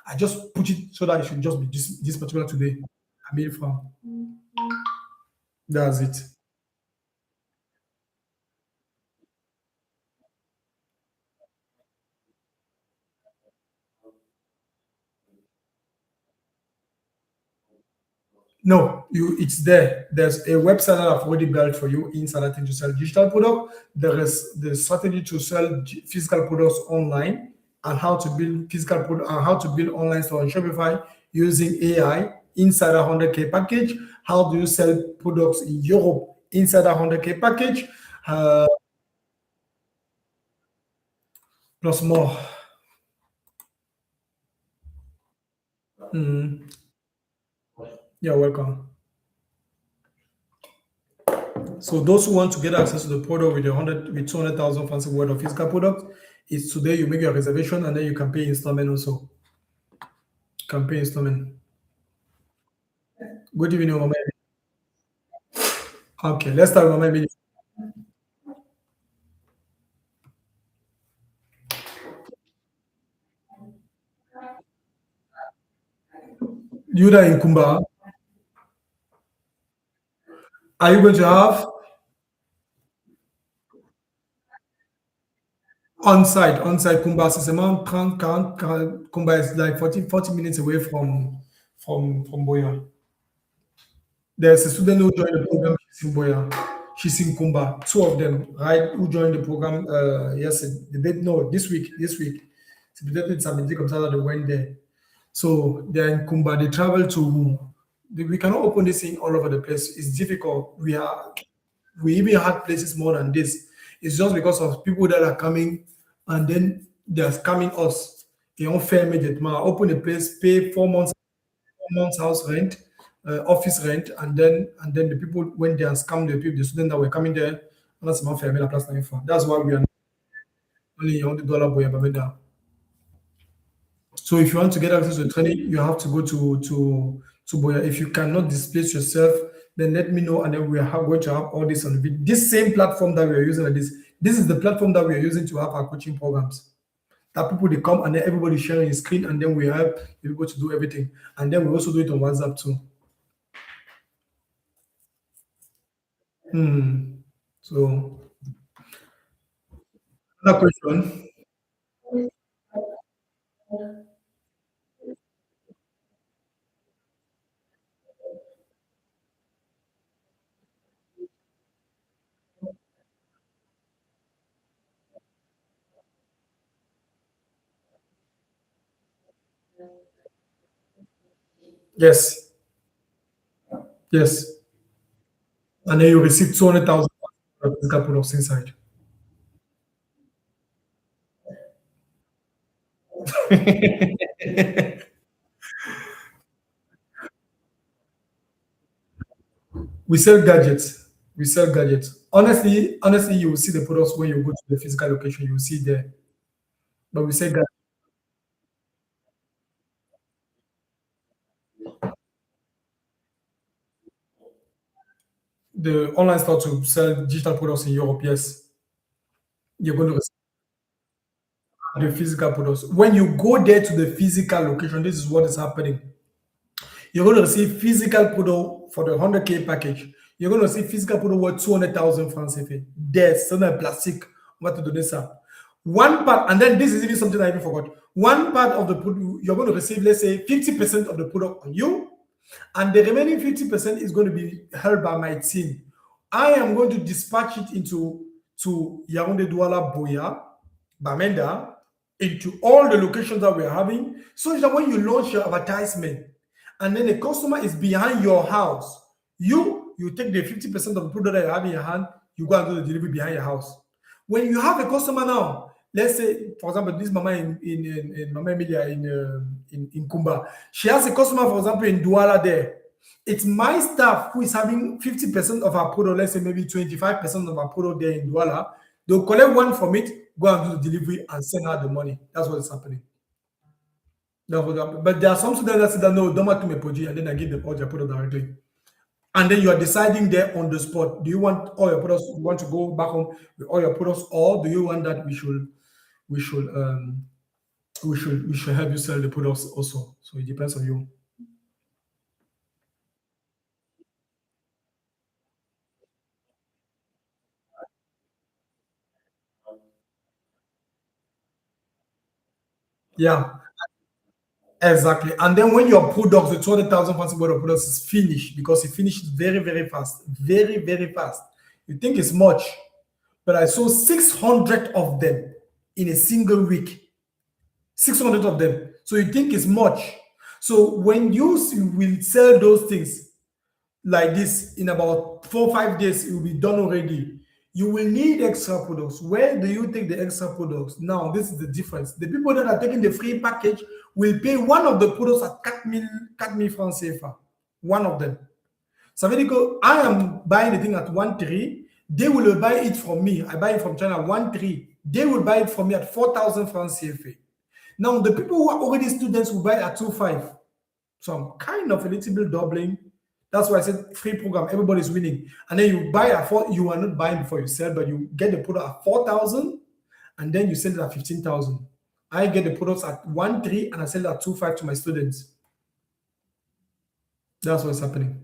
I just put it so that it should just be this particular today. I made it from. That's it. No, it's there. There's a website that I've already built for you in Salatin to sell digital product. There is the strategy to sell physical products online and how to build physical product and how to build online store on Shopify using AI inside a 100K package. How do you sell products in Europe inside a 100K package? Plus more. You're welcome. So those who want to get access to the product with 200,000 fancy word of physical product, it's today you make your reservation and then you can pay installment also. Can pay installment. Good evening, Mama. Okay, let's start with Mama Emily. You that in Kumba, are you going to have on-site Kumba? C'est seulement 30, 40, 40, Kumba is like 40 minutes away from Boya. There's a student who joined the program. She's in Boya. She's in Kumba. Two of them, right? Who joined the program? Yes, no, this week. This week. C'est peut-être samedi comme ça that they went there. So they're in Kumba. They travel to. We cannot open this thing all over the place. It's difficult. We even had places more than this. It's just because of people that are coming and then they're scamming us. They don't fair immediately. Open a place, pay 4 months house rent, office rent, and then the people went there and scammed the students that were coming there. And that's my family plus 94. That's why we are only $100 boy abameda. So if you want to get access to the training, you have to go to Boya. If you cannot displace yourself, then let me know, and then we are going to have all this on the video. This same platform that we are using like this is the platform that we are using to have our coaching programs. That people they come and then everybody sharing a screen, and then we help people to do everything. And then we also do it on WhatsApp too. So another question. Yes, yes. And then you receive 200,000 physical products inside. We sell gadgets. We sell gadgets. Honestly, you will see the products when you go to the physical location. You will see there. But we sell gadgets. The online store to sell digital products in Europe. Yes, you're going to receive the physical products. When you go there to the physical location, this is what is happening. You're going to receive physical product for the 100K package. You're going to see physical product worth 200,000 francs CFA. There's some plastic. What to do this? One part, and then this is even something I even forgot. One part of the product, you're going to receive, let's say, 50% of the product on you, and the remaining 50% is going to be held by my team. I am going to dispatch it to Yaoundé Douala Boya, Bamenda, into all the locations that we're having, so that when you launch your advertisement and then the customer is behind your house, you take the 50% of the product that you have in your hand, you go and do the delivery behind your house. When you have a customer now, let's say, for example, this mama in Mama Emilia in Kumba, she has a customer, for example, in Douala there. It's my staff who is having 50% of our product, let's say maybe 25% of our product there in Douala. They'll collect one from it, go and do the delivery and send her the money. That's what is happening. But there are some students that say that no, don't want to me project, and then I give them all their product directly. And then you are deciding there on the spot. Do you want all your products? You want to go back home with all your products, or do you want that we should we should help you sell the products also? So it depends on you. Yeah, exactly. And then when your products, the 200,000 fancy worth of products is finished, because it finishes very, very fast, very, very fast. You think it's much, but I sold 600 of them in a single week. 600 of them. So you think it's much. So when you will sell those things like this in about 4 or 5 days, it will be done already. You will need extra products. Where do you take the extra products? Now, this is the difference. The people that are taking the free package will pay one of the products at 4 000 francs CFA. One of them. Ça veut dire que I am buying the thing at 1,3. They will buy it from me. I buy it from China 1,3. They will buy it from me at 4,000 francs CFA. Now, the people who are already students will buy at 2,500. So I'm kind of a little bit doubling. That's why I said free program, everybody's winning. And then you buy at 4, you are not buying before you sell, but you get the product at 4,000 and then you sell it at 15,000. I get the products at 1,3 and I sell it at 2,500 to my students. That's what's happening.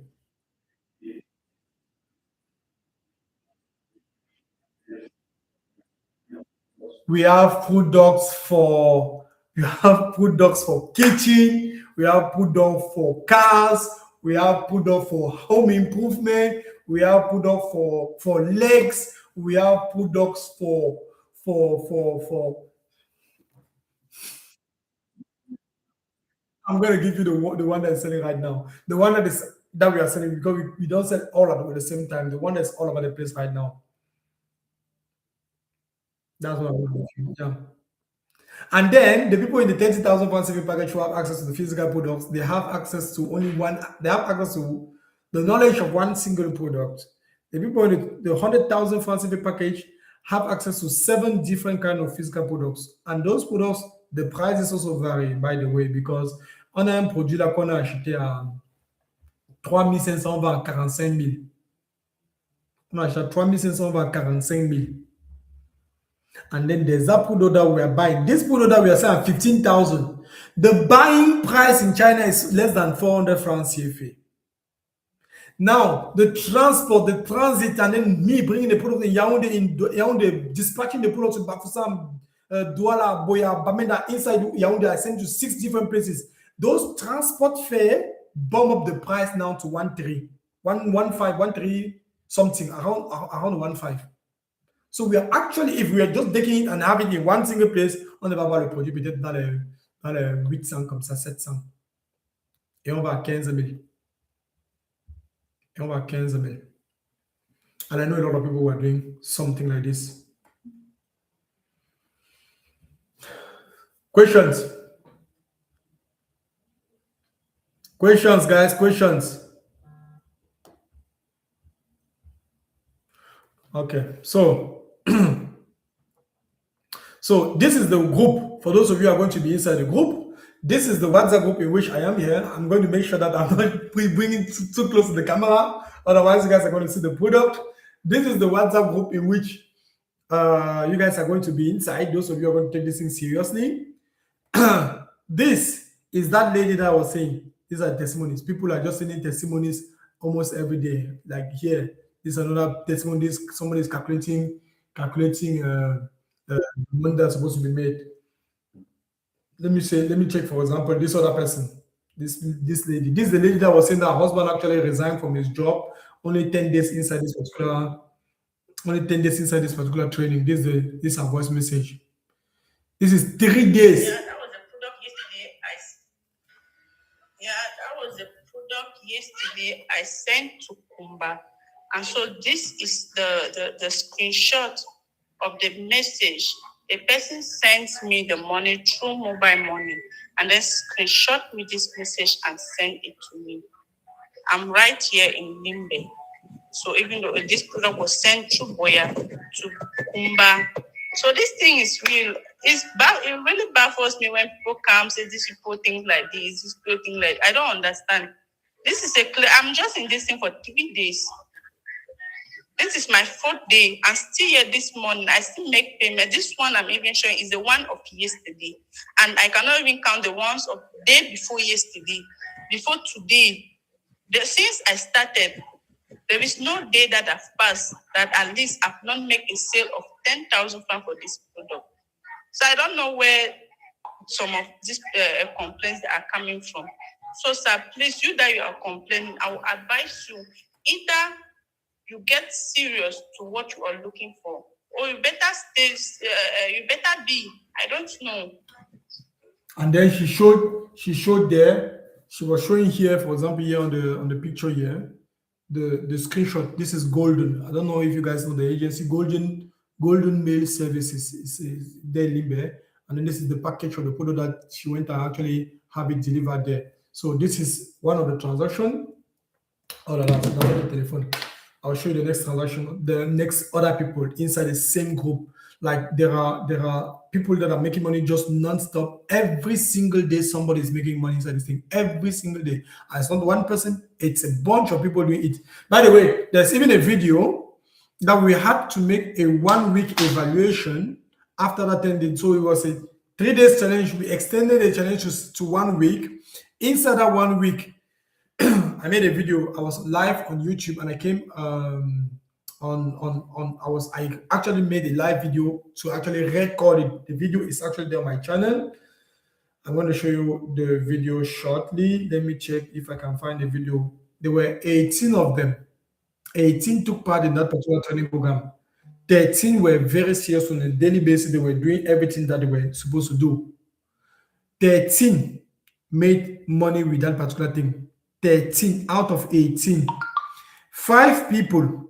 We have products for kitchen, we have product for cars, we have product for home improvement, we have product for legs, we have products for I'm going to give you the one that's selling right now. The one that we are selling, because we don't sell all of them at the same time. The one that's all over the place right now. That's what I'm going to give you. Yeah. And then the people in the 30,000 pound saving package who have access to the physical products, they have access to only one, they have access to the knowledge of one single product. The people in the 100,000 pound saving package have access to 7 different kind of physical products. And those products, the prices also vary, by the way, because on a un produit là qu'on a acheté à 3 500, on va à 45 000. On a acheté à 3 500, on va à 45 000. And then there's that product that we are buying. This product that we are selling at 15,000. The buying price in China is less than 400 francs CFA. Now, the transport, the transit, and then me bringing the product in Yaoundé, dispatching the product to Bafoussam, Douala, Boya, Bamenda, inside Yaoundé, I sent to 6 different places. Those transport fare bump up the price now to 1,3, 1,15, 1,3 something, around 1,5. So we are actually, if we are just taking it and having it in one single place, on ne va voir le produit peut-être dans les 800 comme ça, 700. Et on va à 15 000. Et on va à 15 000. And I know a lot of people who are doing something like this. Questions? Questions, guys, questions. Okay, so so this is the group. For those of you who are going to be inside the group, this is the WhatsApp group in which I am here. I'm going to make sure that I'm not bringing too close to the camera. Otherwise, you guys are going to see the product. This is the WhatsApp group in which you guys are going to be inside. Those of you who are going to take this thing seriously. This is that lady that I was saying. These are testimonies. People are just sending testimonies almost every day. Like here, this is another testimony. Somebody is calculating money that's supposed to be made. Let me check, for example, this other person, this lady. This is the lady that was saying that her husband actually resigned from his job only 10 days inside this particular training. This is her voice message. This is 3 days. Yeah, that was a product yesterday I sent to Kumba. And so this is the screenshot of the message. A person sends me the money through mobile money and then screenshot me this message and send it to me. I'm right here in Limbe. So even though this product was sent through Boya to Kumba, so this thing is real. It really baffles me when people come say these people think like this, these people think like, I don't understand. This is I'm just in this thing for 3 days. This is my 4th day, and still here this morning, I still make payment. This one I'm even showing is the one of yesterday. And I cannot even count the ones of day before yesterday. Before today, since I started, there is no day that I've passed that at least I've not made a sale of 10,000 francs for this product. So I don't know where some of these complaints are coming from. So sir, please, you that you are complaining, I will advise you, either you get serious to what you are looking for, or you better you better be, I don't know. And then she showed there, she was showing here, for example, here on the picture here, the screenshot. This is Golden. I don't know if you guys know the agency, Golden Mail Services is there, Limbe. and then this is the package of the product that she went and actually have it delivered there. So this is one of the transaction. Oh, no, that's not the telephone. I'll show you the next transaction. The next other people inside the same group. Like there are people that are making money just non-stop. Every single day, somebody is making money inside this thing. Every single day. And it's not one person, it's a bunch of people doing it. By the way, there's even a video that we had to make a 1 week evaluation after that 10 days. So it was a 3 days challenge. We extended the challenge to 1 week. Inside that 1 week, I made a video. I was live on YouTube and I came I actually made a live video to actually record it. The video is actually there on my channel. I'm going to show you the video shortly. Let me check if I can find the video. There were 18 of them. 18 took part in that particular training program. 13 were very serious on a daily basis. They were doing everything that they were supposed to do. 13 made money with that particular thing. 13 out of 18. 5 people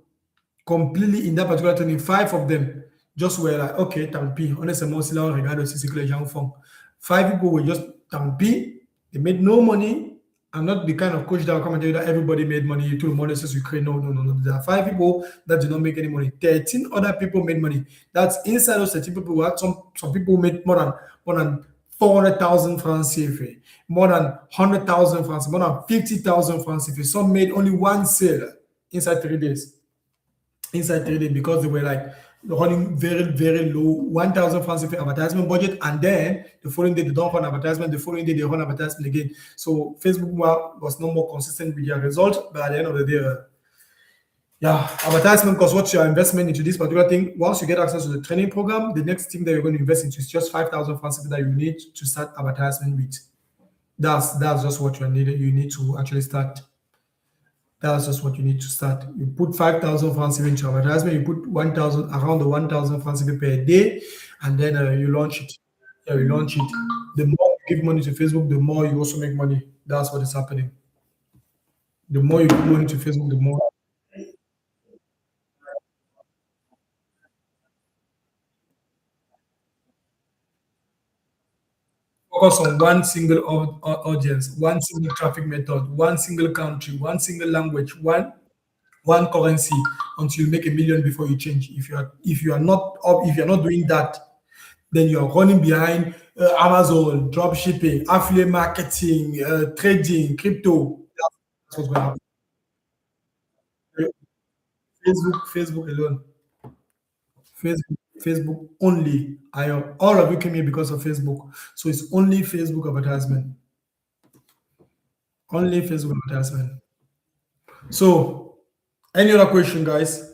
completely in that particular training. 5 of them just were like, okay, tampi. Honnêtement, c'est là on regarde aussi ce que les gens font. 5 people were just tampi. They made no money. I'm not the kind of coach that will come and tell you that everybody made money. Tout le monde says you create. No, no, no, no. There are 5 people that did not make any money. 13 other people made money. That's inside those 13 people. Some people made more than 400,000 francs CFA, more than 100,000 francs, more than 50,000 francs CFA. Some made only one sale inside 3 days. Inside 3 days because they were like running very, very low 1,000 francs CFA advertisement budget, and then the following day they don't run advertisement. The following day they run advertisement again. So Facebook was no more consistent with their result. But at the end of the day, yeah, advertisement, because what's your investment into this particular thing? Once you get access to the training program, the next thing that you're going to invest into is just 5,000 francs that you need to start advertisement with. That's just what you need. You need to actually start. That's just what you need to start. You put 5,000 francs into advertisement. You put 1,000 around the 1,000 francs per day, and then you launch it. Yeah, you launch it. The more you give money to Facebook, the more you also make money. That's what is happening. The more you give money to Facebook, the more. Focus on one single audience, one single traffic method, one single country, one single language, one currency until you make a million before you change. If you're not doing that, then you're running behind Amazon, drop shipping, affiliate marketing, trading, crypto. That's what's going to happen. Facebook alone. Facebook only. All of you came here because of Facebook. So it's only Facebook advertisement. Only Facebook advertisement. So, any other question, guys?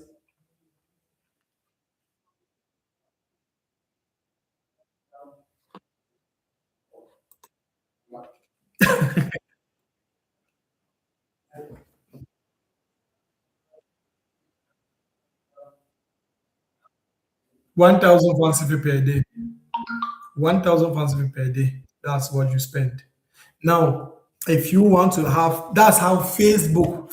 $1,000 per day. 1,000 pounds per day. That's what you spend. Now, if you want to have, that's how Facebook,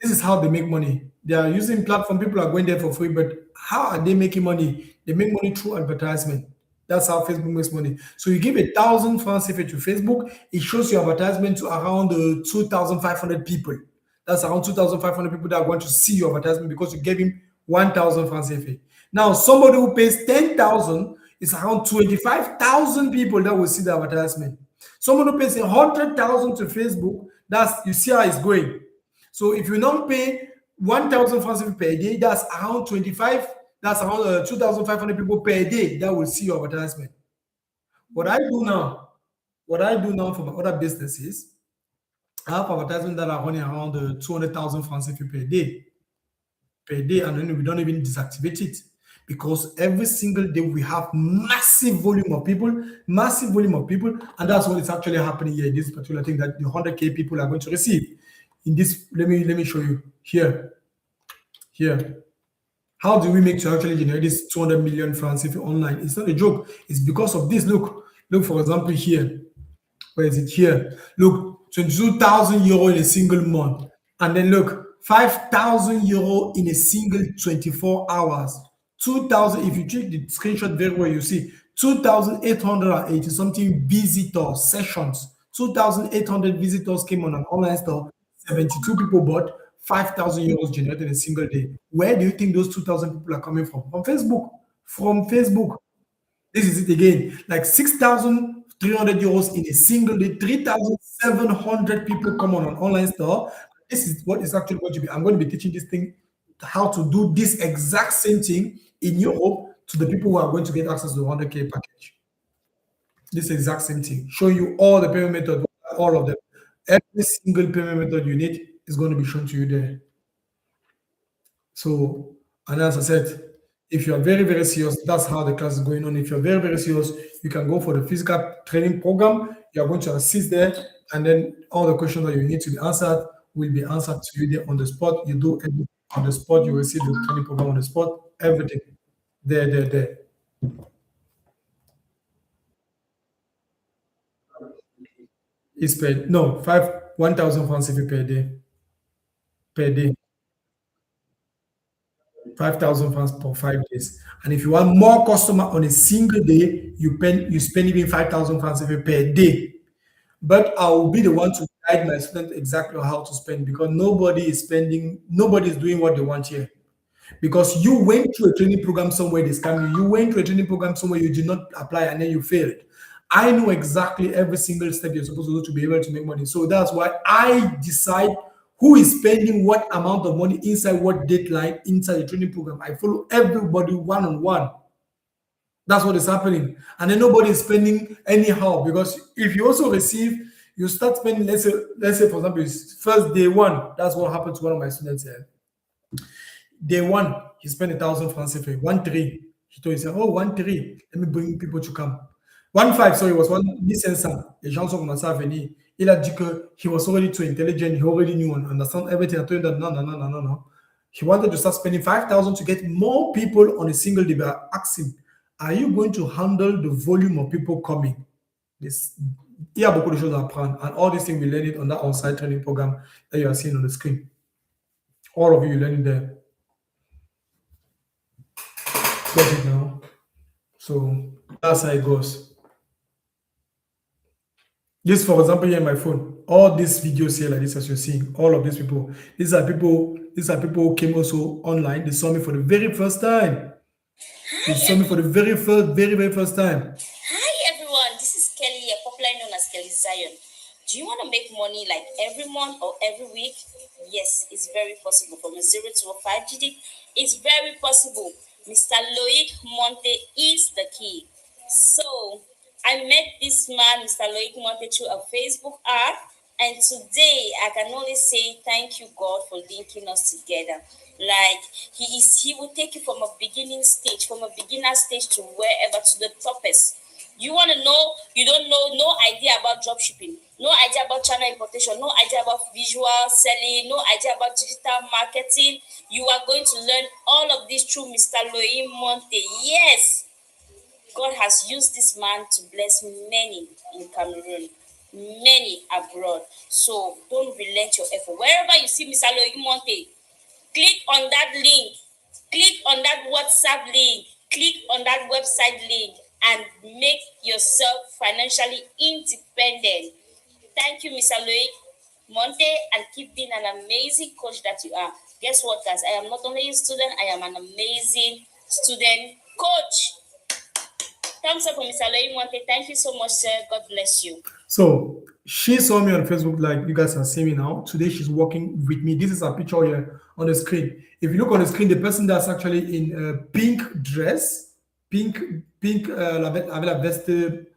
this is how they make money. They are using platform. People are going there for free, but how are they making money? They make money through advertisement. That's how Facebook makes money. So you give 1,000 francs CFA to Facebook, it shows your advertisement to around 2,500 people. That's around 2,500 people that are going to see your advertisement because you gave him 1,000 francs CFA. Now, somebody who pays 10,000 is around 25,000 people that will see the advertisement. Someone who pays 100,000 to Facebook, that's, you see how it's going. So if you don't pay 1,000 francs per day, that's around 2,500 people per day that will see your advertisement. What I do now for my other businesses, I have advertisements that are running around 200,000 francs per day, and then we don't even deactivate it because every single day we have massive volume of people, and that's what is actually happening here in this particular thing that the 100K people are going to receive. In this, let me show you here. How do we make to actually generate this 200 million francs if you're online? It's not a joke. It's because of this. Look, for example, here. Where is it here? Look, 22,000 euro in a single month. And then look, 5,000 euro in a single 24 hours. 2,000, if you check the screenshot very well, you see 2,880 something visitors, sessions. 2,800 visitors came on an online store. 72 people bought. 5,000 euros generated in a single day. Where do you think those 2,000 people are coming from? From Facebook. From Facebook. This is it again. Like 6,300 euros in a single day. 3,700 people come on an online store. This is what is actually going to be. I'm going to be teaching this thing how to do this exact same thing in Europe to the people who are going to get access to the 100K package. This exact same thing. Show you all the payment methods, all of them. Every single payment method you need is going to be shown to you there. So, and as I said, if you are very, very serious, that's how the class is going on. If you're very, very serious, you can go for the physical training program. You are going to assist there, and then all the questions that you need to be answered will be answered to you there on the spot. You do everything on the spot. You will see the training program on the spot. Everything there. It's paid. No, 1,000 francs per day. Per day. 5,000 francs for 5 days. And if you want more customer on a single day, you spend even 5,000 francs per day. But I will be the one to guide my students exactly how to spend, because nobody is doing what they want here. Because you went through a training program somewhere, they scam you. You went through a training program somewhere, you did not apply, and then you failed. I know exactly every single step you're supposed to do to be able to make money. So that's why I decide who is spending what amount of money inside what deadline inside the training program. I follow everybody one-on-one. That's what is happening. And then nobody is spending anyhow, because if you also receive, you start spending, let's say, for example, it's first day one. That's what happened to one of my students here. Day one, he spent 1,000 francs CFA. 1,300. He told himself, oh, 1,300. Let me bring people to come. 1,500, so it was 1,500. Les gens sont commencé à venir. Il a dit que he was already too intelligent. He already knew and understand everything. I told him that no. He wanted to start spending 5,000 to get more people on a single day. But I asked him, are you going to handle the volume of people coming? Il y a beaucoup de choses à apprendre. And all these things, we learn it on that on-site training program that you are seeing on the screen. All of you learn it there. Got it now. So that's how it goes. This, for example, here in my phone, all these videos here like this, as you're seeing, all of these people, these are people who came also online. They saw me for the very first time. They saw me for the very first time. Hi everyone, this is Kelly, popularly known as Kelly Zion. Do you want to make money like every month or every week? Yes, it's very possible. From a 0 to a 5 digit, it's very possible. Mr. Loic Monthe is the key. So I met this man, Mr. Loic Monthe, through a Facebook ad, and today I can only say thank you, God, for linking us together. Like he will take you from a beginner stage to wherever, to the toppest. You want to know, you don't know, no idea about dropshipping, no idea about channel importation, no idea about visual selling, no idea about digital marketing. You are going to learn all of this through Mr. Loic Monthe. Yes, God has used this man to bless many in Cameroon, many abroad. So don't relent your effort. Wherever you see Mr. Loic Monthe, click on that link, click on that WhatsApp link, click on that website link, and make yourself financially independent. Thank you, Mr. Loic Monthe, and keep being an amazing coach that you are. Guess what, guys? I am not only a student, I am an amazing student coach. Thumbs up for Mr. Loic Monthe. Thank you so much, sir. God bless you. So she saw me on Facebook, like you guys are seeing me now. Today she's working with me. This is a picture here on the screen. If you look on the screen, the person that's actually in a pink dress, pink, avec la veste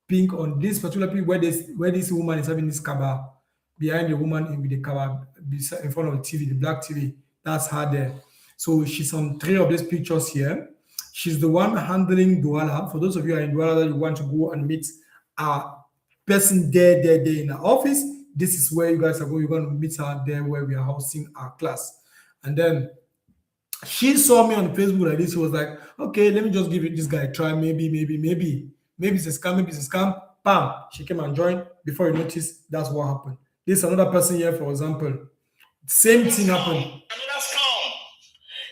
pink on this particular pink, where this woman is having this cover behind the woman with the cover in front of the TV, the black TV. That's her there. So she's on 3 of these pictures here. She's the one handling Douala. For those of you who are in Douala that you want to go and meet a person there in the office, this is where you guys are going. You're going to meet her there where we are hosting our class. And then she saw me on Facebook like this. She was like, okay, let me just give this guy a try. Maybe it's a scam, maybe it's a scam. Bam! She came and joined. Before you notice, that's what happened. This is another person here, for example. Same thing happened. Another scam.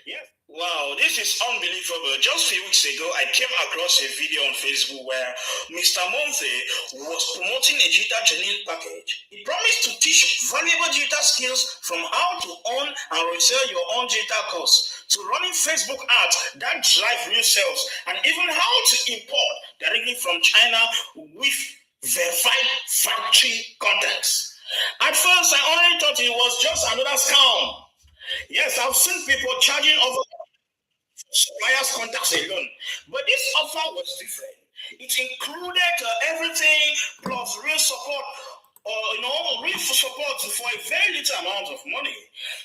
Yes. Wow, this is unbelievable. Just a few weeks ago, I came across a video on Facebook where Mr. Monthe was promoting a digital training package. He promised to teach valuable digital skills from how to own and resell your own digital course to running Facebook ads that drive real sales, and even how to import directly from China with verified factory contacts. At first, I only thought it was just another scam. Yes, I've seen people charging over suppliers' contacts alone, but this offer was different. It included everything plus real support, real support for a very little amount of money.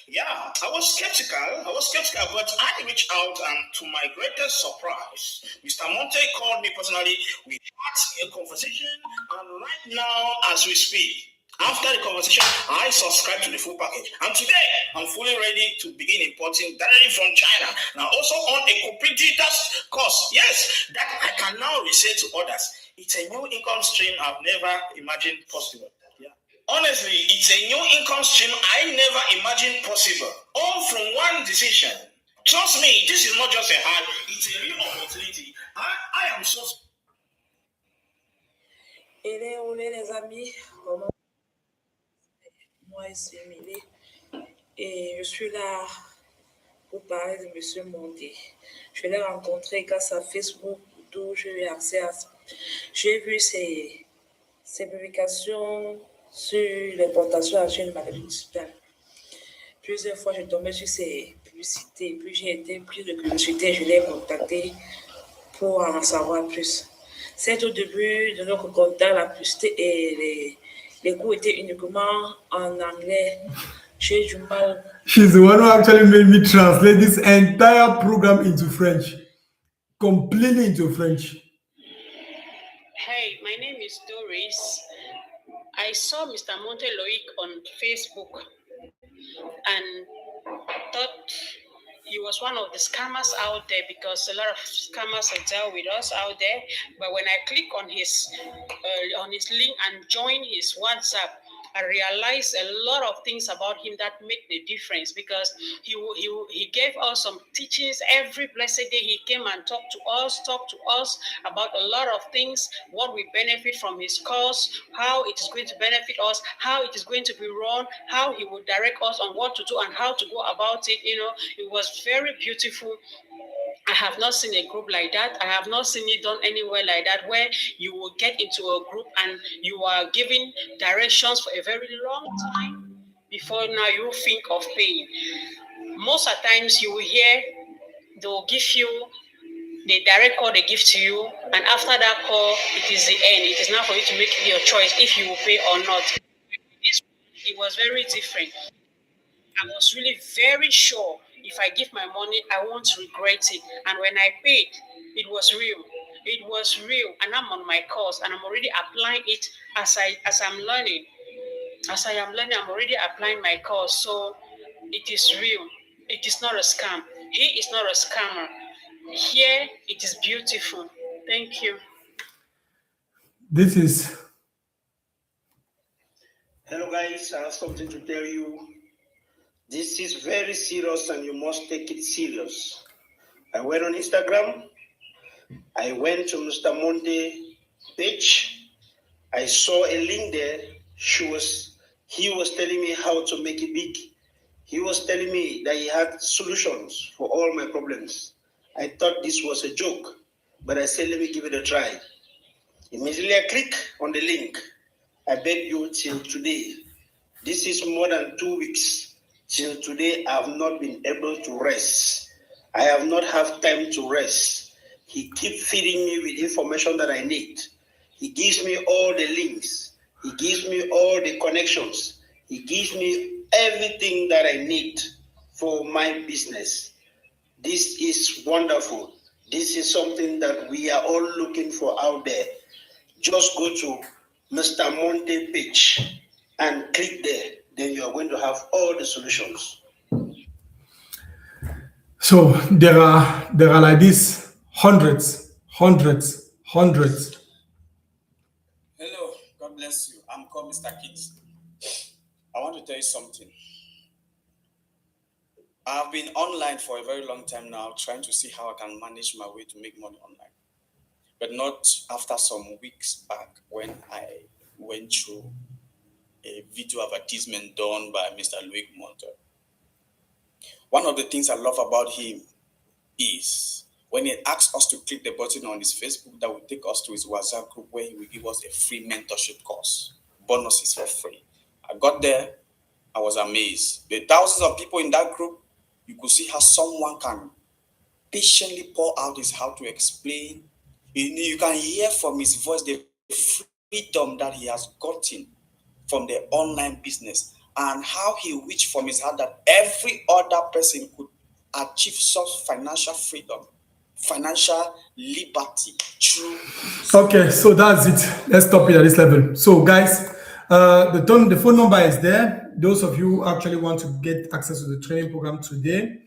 Yeah, I was skeptical, but I reached out, and to my greatest surprise, Mr. Monthe called me personally. We had a conversation, and right now, as we speak, after the conversation, I subscribed to the full package. And today, I'm fully ready to begin importing directly from China. And I also own a complete digital course. Yes, that I can now resell to others. It's a new income stream I've never imagined possible. Yeah. Honestly, it's a new income stream I never imagined possible. All from one decision. Trust me, this is not just a hype, it's a real opportunity. I am so... Hello les amis, comment moi c'est Emily et je suis là pour parler de Monsieur Monthe. Je l'ai rencontré grâce à Facebook d'où j'ai eu accès à... J'ai vu ses publications sur l'importation à une marque digitale. Plusieurs fois, je tombais sur ses publicités, puis j'ai été pris de curiosité, je l'ai contacté pour en savoir plus. C'est au début de notre contact, la publicité et les cours étaient uniquement en anglais. J'ai du mal. She's the one who actually made me translate this entire program into French, completely into French. Hey, my name is Doris. I saw Mr. Monthe on Facebook and thought he was one of the scammers out there, because a lot of scammers are dealt with us out there. But when I click on his link and join his WhatsApp, I realized a lot of things about him that make the difference, because he gave us some teachings every blessed day. He came and talked to us about a lot of things, what we benefit from his course, how it is going to benefit us, how it is going to be run, how he will direct us on what to do and how to go about it. It was very beautiful. I have not seen a group like that. I have not seen it done anywhere like that, where you will get into a group and you are given directions for a very long time before now you think of paying. Most of the times you will hear they will give you the direct call they give to you, and after that call, it is the end. It is now for you to make your choice if you will pay or not. It was very different. I was really very sure if I give my money, I won't regret it. And when I paid, it was real. It was real. And I'm on my course and I'm already applying it as I'm learning. As I am learning, I'm already applying my course. So it is real. It is not a scam. He is not a scammer. Here, it is beautiful. Thank you. This is... Hello guys, I have something to tell you. This is very serious and you must take it serious. I went on Instagram. I went to Mr. Monthe page. I saw a link there. He was telling me how to make it big. He was telling me that he had solutions for all my problems. I thought this was a joke, but I said, let me give it a try. Immediately I click on the link. I beg you till today. This is more than 2 weeks. Till today, I have not been able to rest. I have not had time to rest. He keeps feeding me with information that I need. He gives me all the links. He gives me all the connections. He gives me everything that I need for my business. This is wonderful. This is something that we are all looking for out there. Just go to Mr. Monthe page and click there. Then you are going to have all the solutions. So there are like this hundreds. Hello, God bless you. I'm called Mr. Kings. I want to tell you something. I've been online for a very long time now, trying to see how I can manage my way to make money online. But not after some weeks back when I went through a video advertisement done by Mr. Monthe. One of the things I love about him is when he asks us to click the button on his Facebook that will take us to his WhatsApp group where he will give us a free mentorship course. Bonuses for free. I got there, I was amazed. The thousands of people in that group, you could see how someone can patiently pour out his how to explain. You can hear from his voice the freedom that he has gotten from the online business and how he wished from his heart that every other person could achieve such financial freedom, financial liberty through. Okay, so that's it. Let's stop it at this level. So, guys, the phone number is there. Those of you who actually want to get access to the training program today,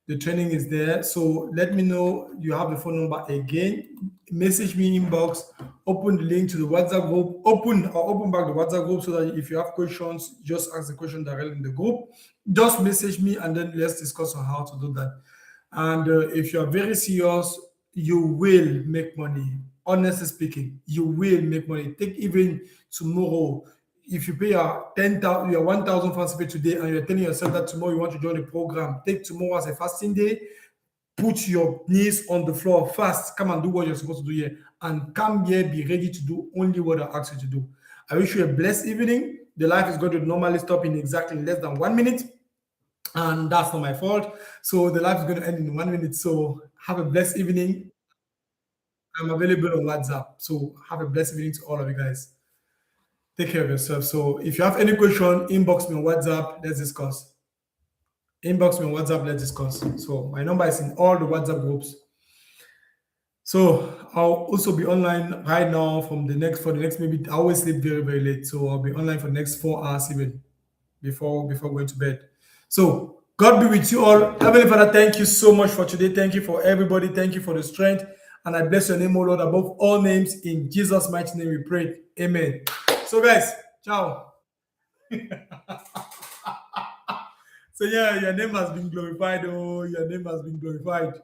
the training is there. So let me know you have the phone number again. Message me inbox. Open the link to the WhatsApp group. Open back the WhatsApp group so that if you have questions, just ask the question directly in the group. Just message me and then let's discuss on how to do that. And if you are very serious, you will make money. Honestly speaking, you will make money. Take even tomorrow. If you pay your 10,000, your 1,000 fast pay today, and you're telling yourself that tomorrow you want to join the program, take tomorrow as a fasting day. Put your knees on the floor, fast. Come and do what you're supposed to do here, and come here. Be ready to do only what I ask you to do. I wish you a blessed evening. The life is going to normally stop in exactly less than 1 minute. And that's not my fault. So the life is going to end in 1 minute. So have a blessed evening. I'm available on WhatsApp. So have a blessed evening to all of you guys. Take care of yourself. So if you have any question, inbox me on WhatsApp. Let's discuss. Inbox me on WhatsApp. Let's discuss. So my number is in all the WhatsApp groups. So I'll also be online right now for the next maybe I always sleep very, very late. So I'll be online for the next 4 hours even before going to bed. So God be with you all. Heavenly Father, thank you so much for today. Thank you for everybody. Thank you for the strength. And I bless your name, O Lord, above all names. In Jesus' mighty name we pray. Amen. So guys, ciao. So yeah, your name has been glorified. Oh, your name has been glorified.